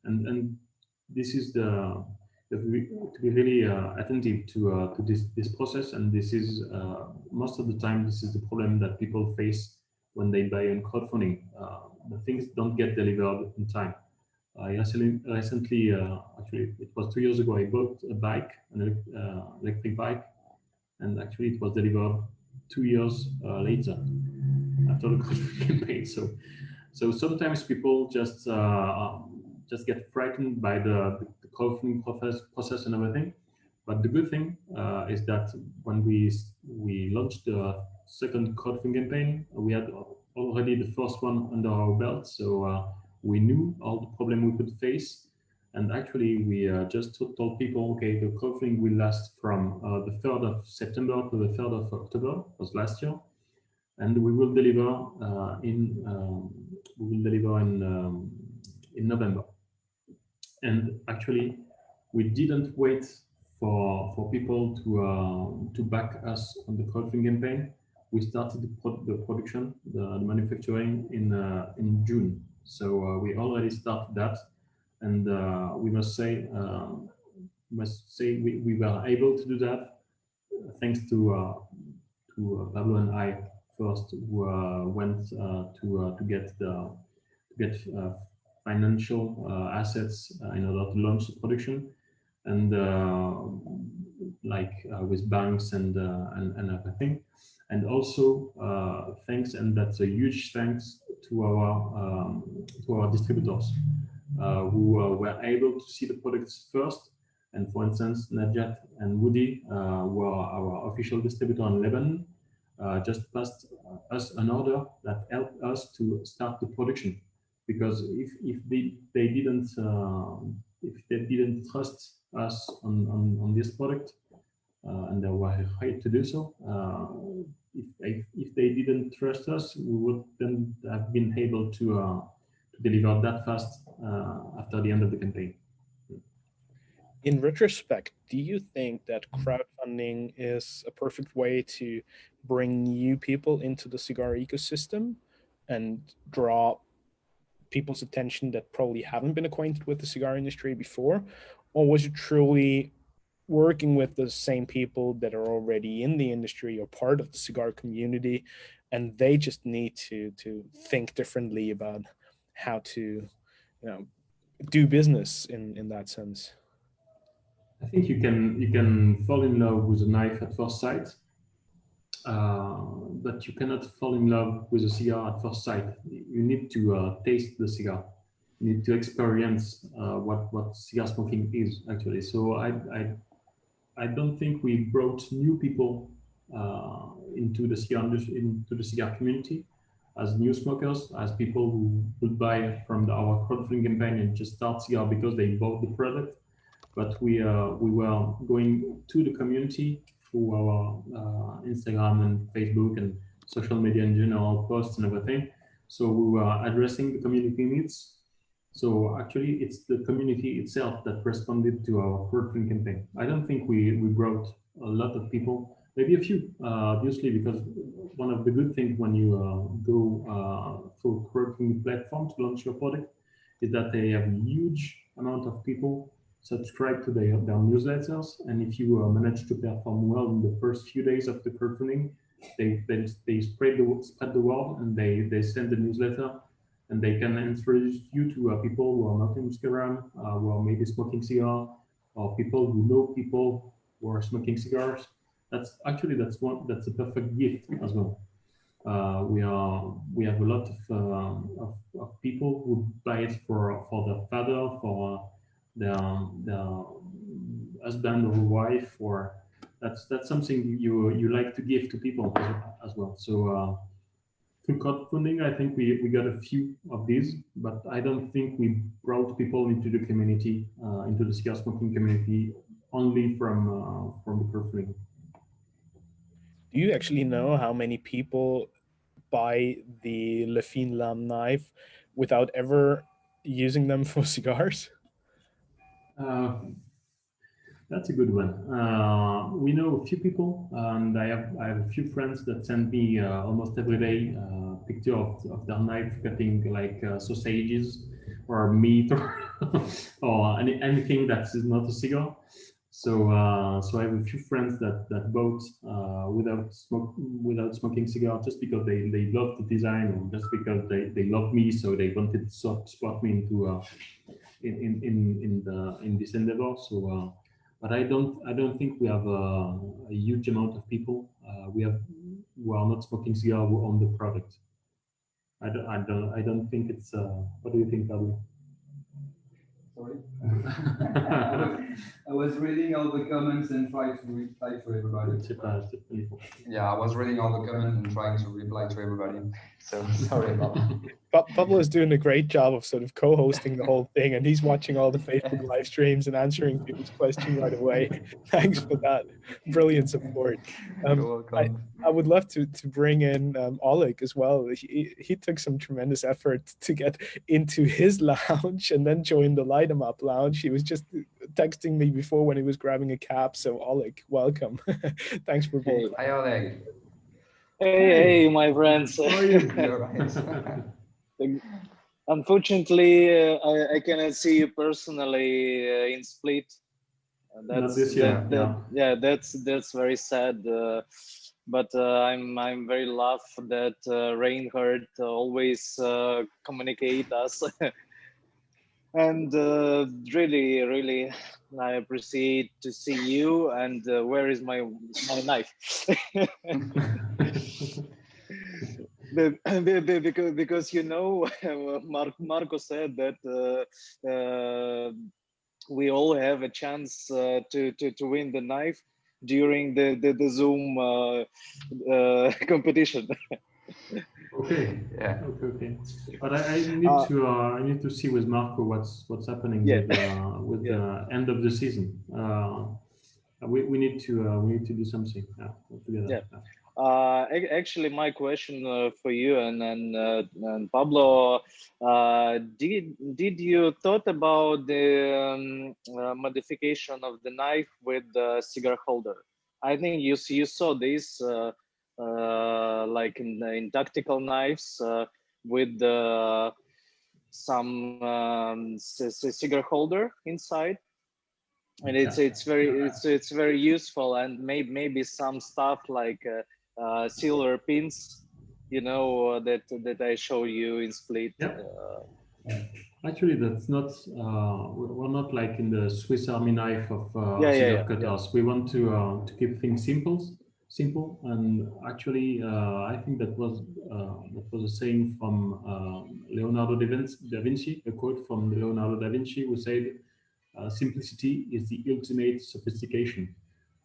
and this is to be really attentive to this process, and this is most of the time this is the problem that people face when they buy on crowdfunding. The things don't get delivered in time. I recently, actually, it was 2 years ago, I bought a bike, an electric bike, and actually it was delivered 2 years later after the crowdfunding campaign. So sometimes people just get frightened by the crowdfunding process and everything. But the good thing is that when we launched the second crowdfunding campaign, we had already the first one under our belt. So we knew all the problem we could face. And actually, we just told people, okay, the crowdfunding will last from the 3rd of September to the 3rd of October, was last year. And we will deliver in November. And actually, we didn't wait for people to back us on the crowdfunding campaign. We started the production, the manufacturing in June. So we already started that, and we must say we were able to do that thanks to Pablo and I first went to get financial assets in order to launch the production, and with banks and everything, and also thanks, and that's a huge thanks to our distributors who were able to see the products first. And for instance, Najat and Woody were our official distributor in Lebanon, just passed us an order that helped us to start the production. Because if they didn't trust us on this product, and they were right to do so, if they didn't trust us, we wouldn't have been able to deliver that fast after the end of the campaign. In retrospect, do you think that crowdfunding is a perfect way to bring new people into the cigar ecosystem and draw people's attention that probably haven't been acquainted with the cigar industry before? Or was it truly working with the same people that are already in the industry or part of the cigar community, and they just need to think differently about how to do business in that sense? I think you can fall in love with a knife at first sight, but you cannot fall in love with a cigar at first sight. You need to taste the cigar. You need to experience what cigar smoking is actually. So I don't think we brought new people into the cigar industry, into the cigar community, as new smokers, as people who would buy from our crowdfunding campaign and just start cigar because they bought the product. But we were going to the community through our Instagram and Facebook and social media in general, posts and everything. So we were addressing the community needs. So actually, it's the community itself that responded to our crowdfunding campaign. I don't think we brought a lot of people, maybe a few, obviously, because one of the good things when you go through a crowdfunding platform to launch your product is that they have a huge amount of people subscribe to their newsletters, and if you manage to perform well in the first few days of the crowdfunding, they spread the word, and they send the newsletter, and they can introduce you to people who are not in Instagram, who are maybe smoking cigar, or people who know people who are smoking cigars. That's a perfect gift as well. We have a lot of people who buy it for their father, for their husband or wife, or that's something you like to give to people as well. So through crowdfunding, I think we got a few of these, but I don't think we brought people into the community, into the cigar smoking community, only from the crowdfunding. Do you actually know how many people buy the Le Fin Lam knife without ever using them for cigars? That's a good one. We know a few people, and I have a few friends that send me almost every day picture of their knife cutting like sausages or meat or anything that is not a cigar. So I have a few friends that bought without smoking cigar just because they love the design or just because they love me, so they wanted to support me into in this endeavor. So. But I don't think we have a huge amount of people we have who are not smoking cigar who own the product. I don't think it's. What do you think, Pablo? Sorry, I was reading all the comments and trying to reply to everybody. Yeah, I was reading all the comments and trying to reply to everybody. So sorry about that. Pablo is doing a great job of sort of co-hosting the whole thing, and he's watching all the Facebook live streams and answering people's questions right away. Thanks for that. Brilliant support. You're welcome. I would love to bring in Oleg as well. He took some tremendous effort to get into his lounge and then join the Light 'em Up lounge. He was just texting me before when he was grabbing a cab. So Oleg, welcome. Thanks for being here. Hi, Oleg. Hey, my friends. Unfortunately, I cannot see you personally in Split. Not this year. Yeah, that's very sad. But I'm very love that Reinhard always communicate us. And really, I appreciate to see you. And where is my knife? because you know, Marco said that we all have a chance to win the knife during the Zoom competition. Okay. Yeah. Okay. But I need to see with Marco what's happening with the end of the season. We need to do something together. Yeah. Actually, my question for you and Pablo, did you thought about the modification of the knife with the cigar holder? I think you saw this like in tactical knives with some cigar holder inside. And it's very useful, and maybe some stuff like silver pins, you know, that I show you in Split. Actually, that's not. We're not like in the Swiss Army knife of cigar cutters. We want to keep things simple, and actually, I think that was a saying from Leonardo da Vinci, a quote from Leonardo da Vinci, who said, simplicity is the ultimate sophistication.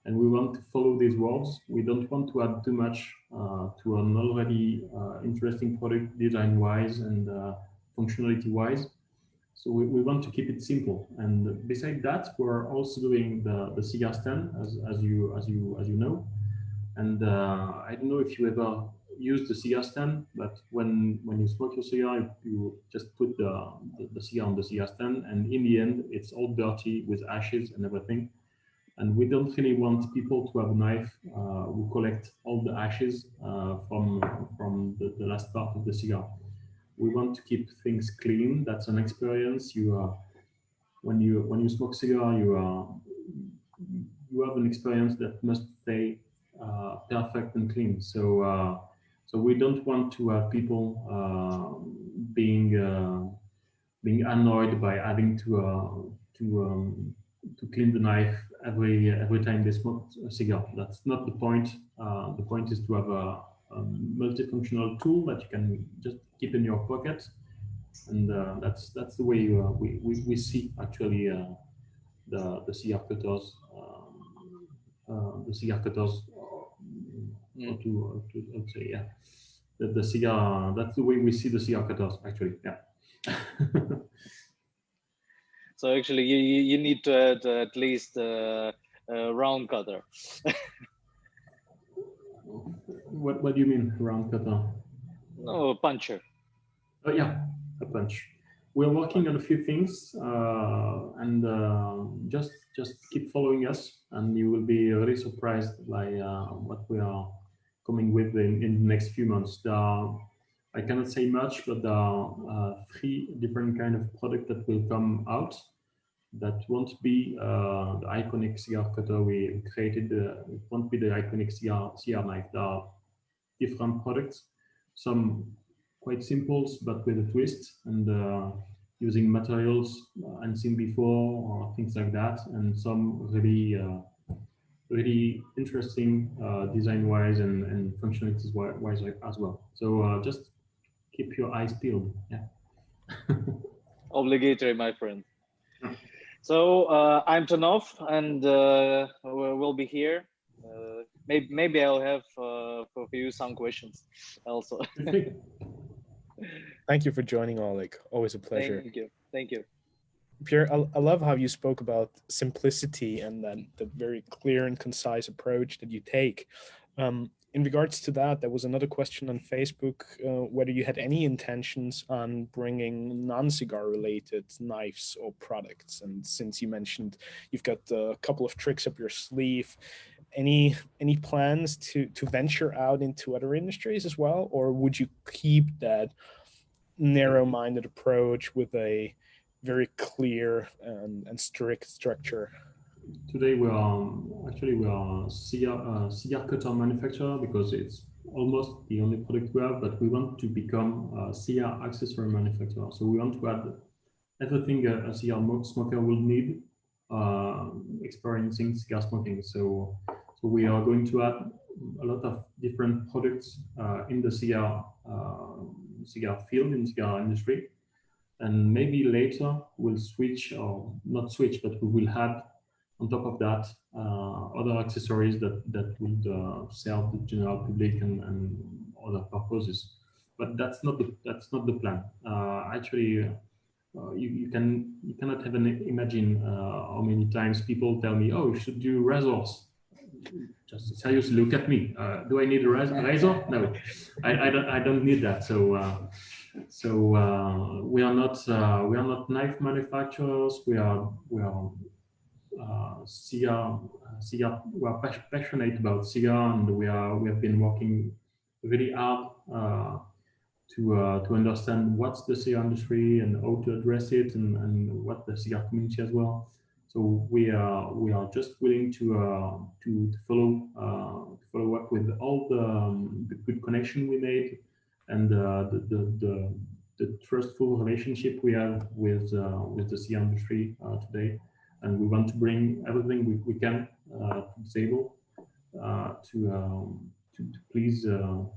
And we want to follow these words. We don't want to add too much to an already interesting product design-wise and functionality-wise. So we want to keep it simple. And besides that, we're also doing the cigar stand, as you know. And I don't know if you ever use the cigar stand, but when you smoke your cigar, you just put the cigar on the cigar stand, and in the end, it's all dirty with ashes and everything. And we don't really want people to have a knife who collect all the ashes from the last part of the cigar. We want to keep things clean. That's an experience. When you smoke cigar, you have an experience that must stay perfect and clean. So we don't want to have people being annoyed by having to clean the knife every time they smoke a cigar. That's not the point. The point is to have a multifunctional tool that you can just keep in your pocket, and that's the way we see actually the cigar cutters. The cigar cutters, to say, yeah. the cigar. That's the way we see the cigar cutters, actually. Yeah. So actually, you need to add at least a round cutter. What do you mean, round cutter? No, a puncher. Oh yeah, a punch. We're working on a few things, and just keep following us, and you will be really surprised by what we are coming with in the next few months. I cannot say much, but there are 3 different kind of product that will come out. That won't be the iconic cigar cutter we created. It won't be the iconic cigar knife. There are different products, some quite simple but with a twist, and using materials unseen before or things like that, and some really interesting design-wise and functionalities-wise as well. So just keep your eyes peeled. Yeah. Obligatory, my friend. So I'm Tanov, and we'll be here. Maybe I'll have for you some questions also. Thank you for joining, Oleg. Always a pleasure. Thank you. Thank you. Pierre, I love how you spoke about simplicity and then the very clear and concise approach that you take. In regards to that, there was another question on Facebook, whether you had any intentions on bringing non-cigar related knives or products. And since you mentioned you've got a couple of tricks up your sleeve, any plans to venture out into other industries as well? Or would you keep that narrow-minded approach with a very clear and strict structure? Today we are cigar cutter manufacturer because it's almost the only product we have, but we want to become a cigar accessory manufacturer. So we want to add everything a cigar smoker will need experiencing cigar smoking. So we are going to add a lot of different products in the cigar field, in cigar industry. And maybe later we'll switch, or not switch, but we will add on top of that other accessories that would serve the general public and other purposes. But that's not the plan. Actually, you cannot even imagine how many times people tell me, "Oh, you should do razors." Just seriously, look at me. Do I need a razor? No, I don't need that. So we are not knife manufacturers. We are cigar. We are passionate about cigar, and we have been working really hard to understand what's the cigar industry and how to address it, and what the cigar community as well. So we are just willing to follow up with all the good connection we made, and the trustful relationship we have with the cigar industry today. And we want to bring everything we can to the table to please the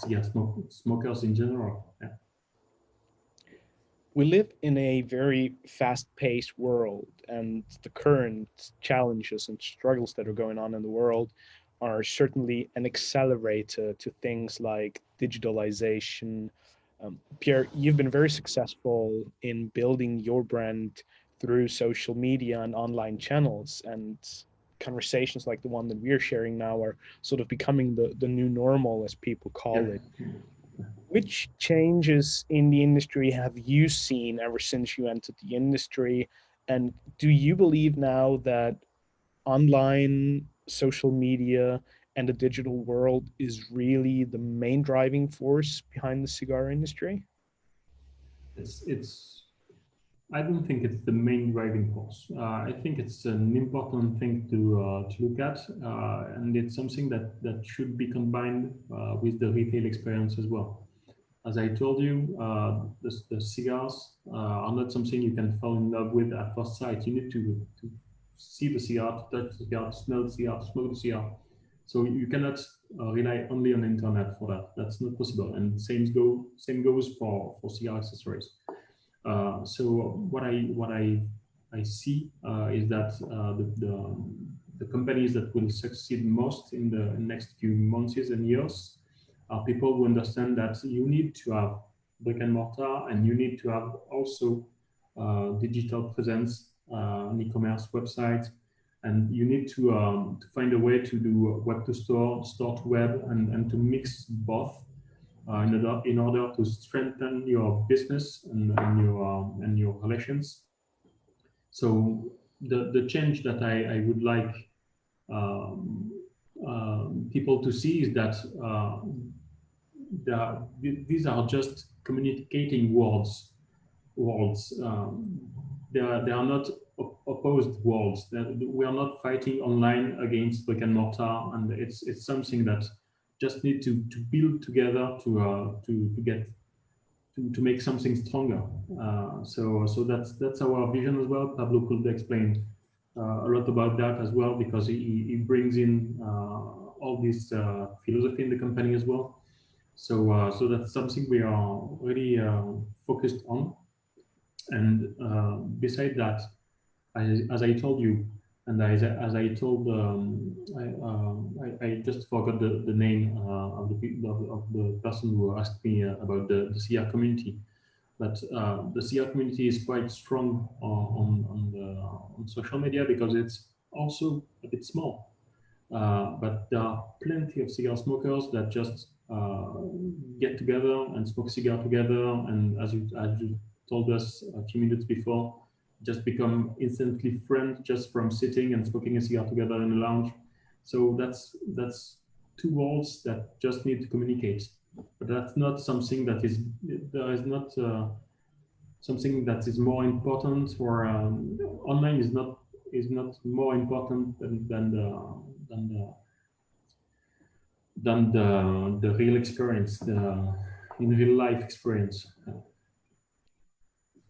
cigar smokers in general. Yeah. We live in a very fast-paced world, and the current challenges and struggles that are going on in the world are certainly an accelerator to things like digitalization. Pierre, you've been very successful in building your brand through social media and online channels, and conversations like the one that we're sharing now are sort of becoming the new normal, as people call it. Which changes in the industry have you seen ever since you entered the industry? And do you believe now that online social media and the digital world is really the main driving force behind the cigar industry? I don't think it's the main driving force. I think it's an important thing to look at, and it's something that should be combined with the retail experience as well. As I told you, the cigars are not something you can fall in love with at first sight. You need to see the cigar, to touch the cigar, to smell the cigar, to smoke the cigar. So you cannot rely only on the internet for that. That's not possible. And same goes for cigar accessories. So what I see is that the companies that will succeed most in the next few months and years are people who understand that you need to have brick and mortar, and you need to have also digital presence, an e-commerce website, and you need to find a way to do web to store, store to web, and to mix both in order to strengthen your business and your relations. So the change that I would like um, people to see is that these are just communicating worlds. They are not opposed worlds. We are not fighting online against brick and mortar, and it's something that just need to build together to get to make something stronger. So that's our vision as well. Pablo could explain a lot about that as well, because he brings in all this philosophy in the company as well. So that's something we are really focused on. And beside that, as I told you, and as I told, I just forgot the name of the person who asked me about the cigar community. But the cigar community is quite strong on social media because it's also a bit small. But there are plenty of cigar smokers that just get together and smoke cigar together, and as you told us a few minutes before, just become instantly friends just from sitting and smoking a cigar together in a lounge. So that's two worlds that just need to communicate. But that's not something that is there is not something that is more important for online is not more important than the real experience, the in real life experience.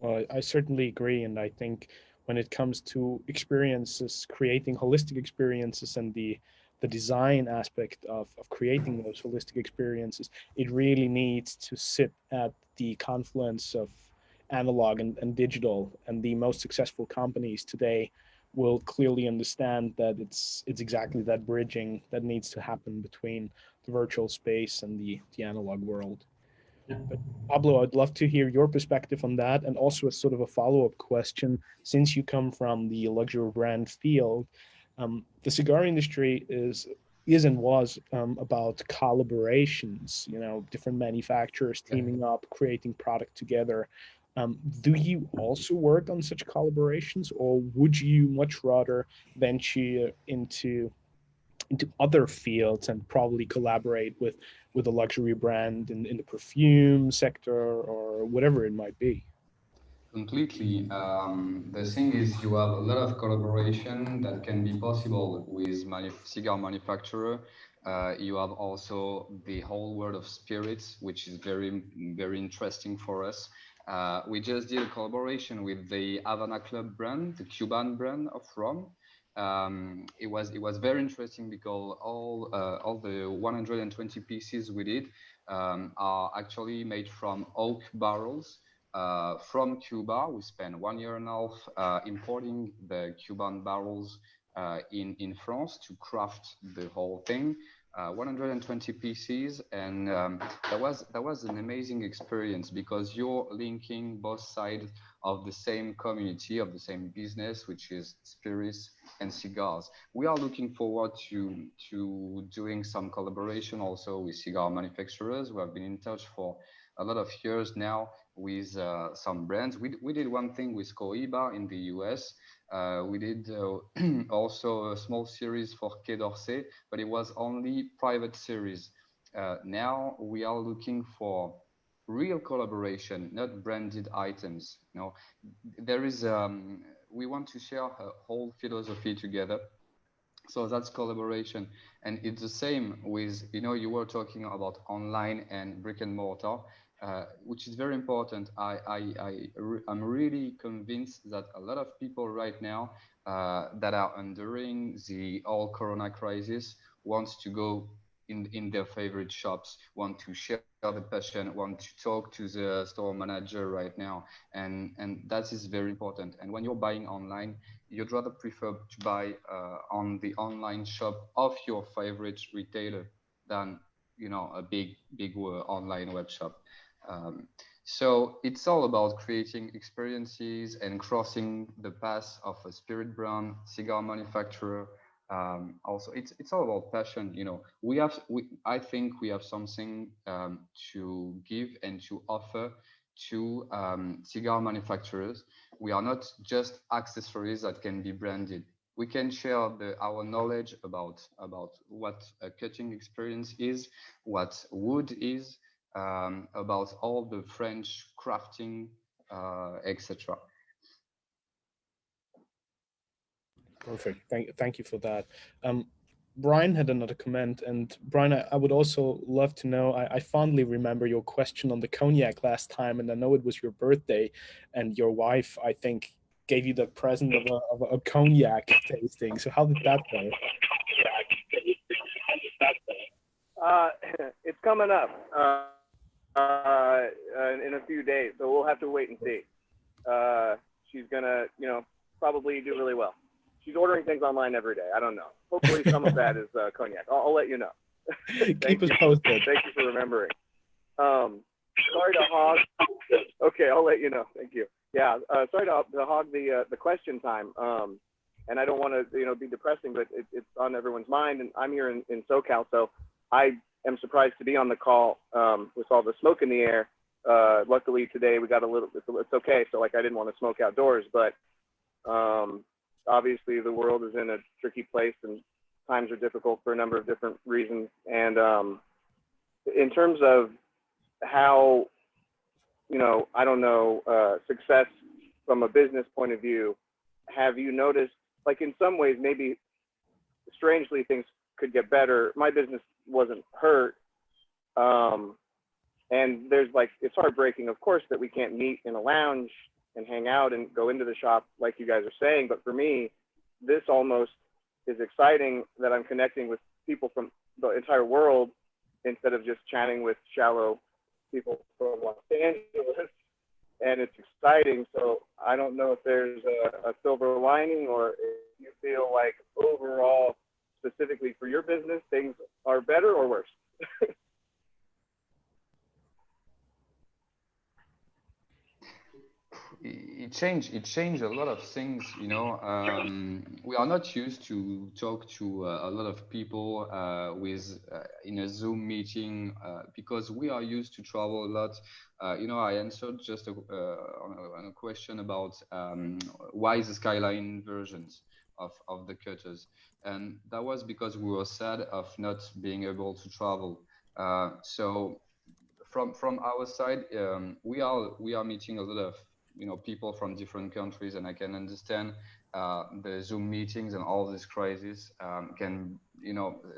Well, I certainly agree, and I think when it comes to experiences, creating holistic experiences, and the design aspect of creating those holistic experiences, it really needs to sit at the confluence of analog and digital. And the most successful companies today will clearly understand that it's exactly that bridging that needs to happen between the virtual space and the analog world. Yeah. But Pablo, I'd love to hear your perspective on that, and also a sort of a follow-up question. Since you come from the luxury brand field, the cigar industry is and was about collaborations. You know, different manufacturers teaming up, creating product together. Do you also work on such collaborations, or would you much rather venture into other fields and probably collaborate with a luxury brand in the perfume sector or whatever it might be? Completely. The thing is, you have a lot of collaboration that can be possible with cigar manufacturer. You have also the whole world of spirits, which is very, very interesting for us. We just did a collaboration with the Havana Club brand, the Cuban brand of rum. It was very interesting because all the 120 pieces we did are actually made from oak barrels from Cuba. We spent 1 year and a half importing the Cuban barrels in France to craft the whole thing. 120 pieces, and that was an amazing experience because you're linking both sides of the same community, of the same business, which is spirits and cigars. We are looking forward to doing some collaboration also with cigar manufacturers. We have been in touch for a lot of years now with some brands. We did one thing with Cohiba in the US. We did also a small series for Quai d'Orsay, but it was only private series. Now we are looking for real collaboration, not branded items. You know, there is we want to share a whole philosophy together. So that's collaboration, and it's the same with, you know, you were talking about online and brick and mortar, which is very important. I'm really convinced that a lot of people right now that are enduring the whole Corona crisis wants to go in their favorite shops, want to share the passion, want to talk to the store manager right now, and that is very important. And when you're buying online, you'd rather prefer to buy on the online shop of your favorite retailer than a big online web shop. So it's all about creating experiences and crossing the path of a spirit brand, cigar manufacturer. Also, it's all about passion. I think we have something to give and to offer to cigar manufacturers. We are not just accessories that can be branded. We can share our knowledge about what a cutting experience is, what wood is, about all the French crafting, etc. Perfect. Thank you for that. Brian had another comment, and Brian, I would also love to know, I fondly remember your question on the cognac last time, and I know it was your birthday, and your wife, I think, gave you the present of a cognac tasting. So how did that go? It's coming up in a few days, so we'll have to wait and see. She's gonna, probably do really well. She's ordering things online every day. I don't know. Hopefully some of that is cognac. I'll let you know. Keep us posted. Thank you for remembering. Sorry to hog. Okay, I'll let you know. Thank you. Yeah, sorry to hog the question time. And I don't want to, be depressing, but it's on everyone's mind. And I'm here in SoCal, so I am surprised to be on the call with all the smoke in the air. Luckily today we got a little. It's okay. So I didn't want to smoke outdoors, but obviously the world is in a tricky place and times are difficult for a number of different reasons. And in terms of how, I don't know, success from a business point of view, have you noticed, in some ways, maybe strangely things could get better? My business wasn't hurt. And there's it's heartbreaking, of course, that we can't meet in a lounge and hang out and go into the shop like you guys are saying. But for me, this almost is exciting that I'm connecting with people from the entire world instead of just chatting with shallow people from Los Angeles. And it's exciting. So I don't know if there's a silver lining, or if you feel like overall, specifically for your business, things are better or worse. It changed a lot of things. We are not used to talk to a lot of people in a Zoom meeting because we are used to travel a lot. I answered just on a question about why the Skyline versions of the cutters, and that was because we were sad of not being able to travel. So from our side, we are meeting a lot of people from different countries, and I can understand the Zoom meetings and all this crisis can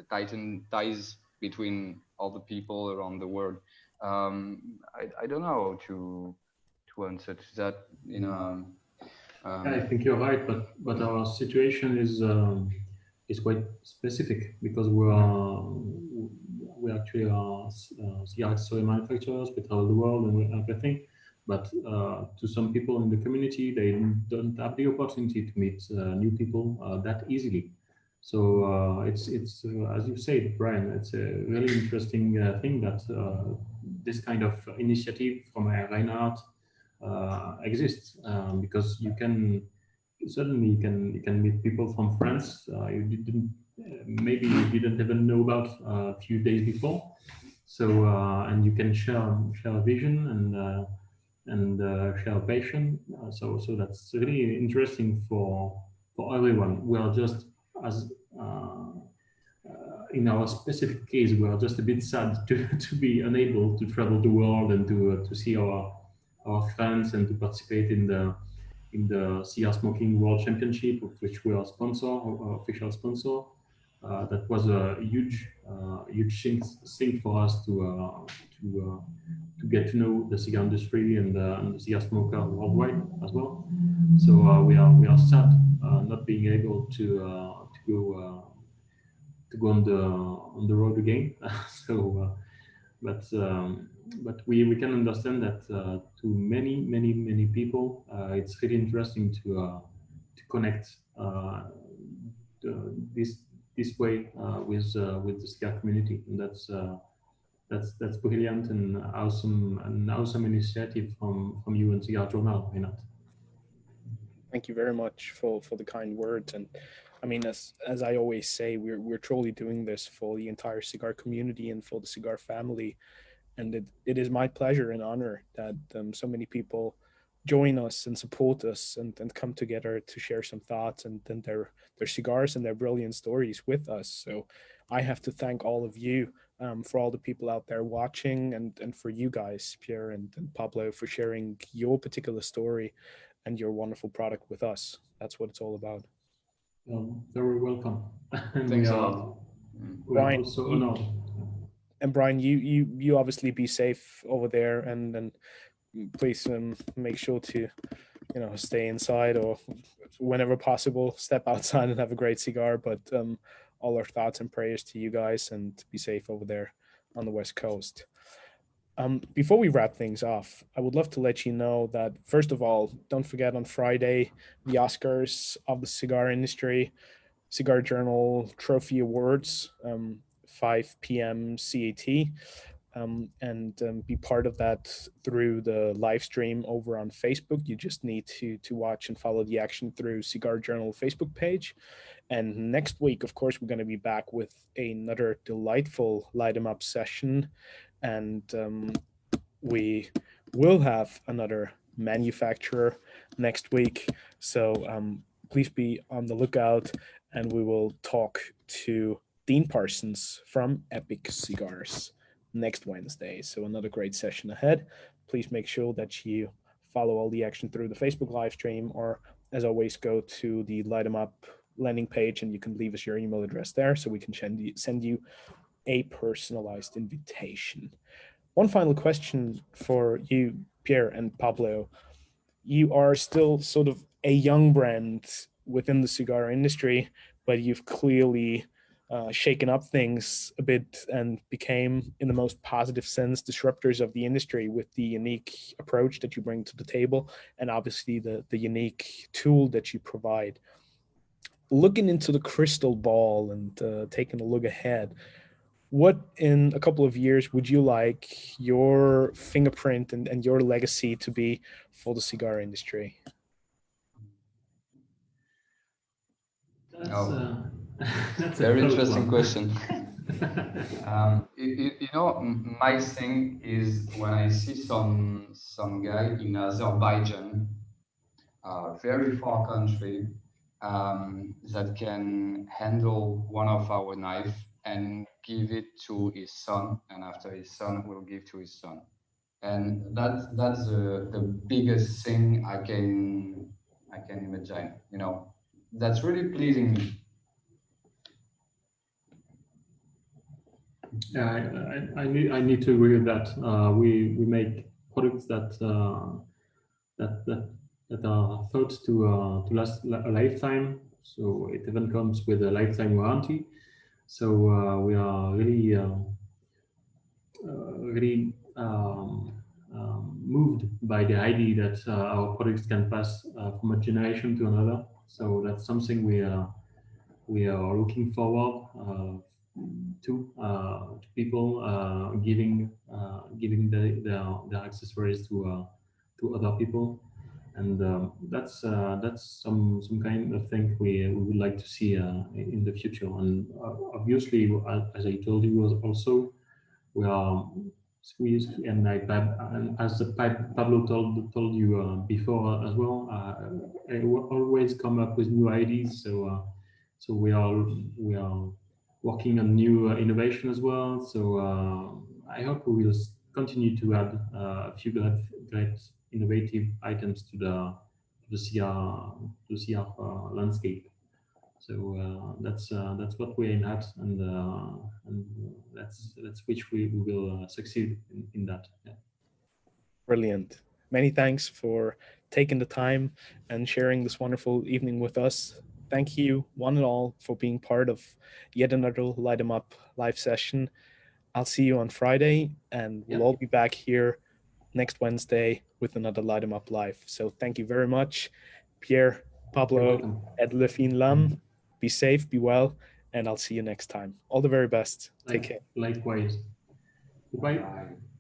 tighten ties between all the people around the world. I don't know how to answer to that. I think you're right, but our situation is quite specific because we actually are cigar accessory manufacturers. We travel the world and everything. But to some people in the community, they don't have the opportunity to meet new people that easily. So it's as you said, Brian, it's a really interesting thing that this kind of initiative from Reinhard exists because you can meet people from France you didn't even know about a few days before. So and you can share a vision and share passion. So that's really interesting for everyone. We are just in our specific case, we are just a bit sad to be unable to travel the world and to see our friends and to participate in the cigar smoking world championship, of which we are official sponsor. That was a huge thing for us to get to know the cigar industry and the cigar smoker worldwide as well. So we are sad not being able to go go on the road again. So, but we can understand that to many people, it's really interesting to connect this way with the cigar community, and that's brilliant and an awesome initiative from you and Cigar Journal, Reinhard. Thank you very much for the kind words. And I mean, as I always say, we're truly doing this for the entire cigar community and for the cigar family. And it is my pleasure and honor that so many people join us and support us and come together to share some thoughts and then their cigars and their brilliant stories with us. So I have to thank all of you for all the people out there watching, and for you guys, Pierre and Pablo, for sharing your particular story and your wonderful product with us. That's what it's all about. Very welcome. Thanks a lot. We are Brian, also honored. And Brian, you obviously be safe over there, and please make sure to stay inside, or whenever possible step outside and have a great cigar. But all our thoughts and prayers to you guys, and be safe over there on the West Coast. Before we wrap things off, I would love to let you know that, first of all, don't forget on Friday, the Oscars of the cigar industry, Cigar Journal Trophy Awards, 5 p.m. CAT, and be part of that through the live stream over on Facebook. You just need to watch and follow the action through Cigar Journal Facebook page. And next week, of course, we're going to be back with another delightful Light 'em Up session. And we will have another manufacturer next week. So please be on the lookout, and we will talk to Dean Parsons from Epic Cigars next Wednesday. So another great session ahead. Please make sure that you follow all the action through the Facebook live stream, or as always, go to the Light 'em Up landing page and you can leave us your email address there so we can send you a personalized invitation. One final question for you, Pierre and Pablo. You are still sort of a young brand within the cigar industry, but you've clearly shaken up things a bit and became, in the most positive sense, disruptors of the industry with the unique approach that you bring to the table, and obviously the unique tool that you provide. Looking into the crystal ball and taking a look ahead, what in a couple of years would you like your fingerprint and your legacy to be for the cigar industry? That's a very interesting question. My thing is when I see some guy in Azerbaijan, very far country, that can handle one of our knife and give it to his son, and after his son will give to his son, and that's the biggest thing I can imagine. That's really pleasing me. Yeah, I need to agree with that. We make products that are thought to last a lifetime. So it even comes with a lifetime warranty. So we are really moved by the idea that our products can pass from a generation to another. So that's something we are looking forward to people giving their accessories to other people, and that's some kind of thing we would like to see in the future. And obviously, as I told you, also and as Pablo told you before as well, I will always come up with new ideas. So we are working on new innovation as well. So I hope we will continue to add a few great innovative items to the CR landscape. So that's what we aim at, and that's which we will succeed in that. Yeah. Brilliant. Many thanks for taking the time and sharing this wonderful evening with us. thank you one and all for being part of yet another Light 'em Up live session. I'll see you on Friday, and we'll all be back here next Wednesday with another Light 'em Up live. So thank you very much, Pierre, Pablo, Ed Lefine Lam. Be safe, be well, and I'll see you next time. All the very best. Take care. Likewise. Goodbye. Bye.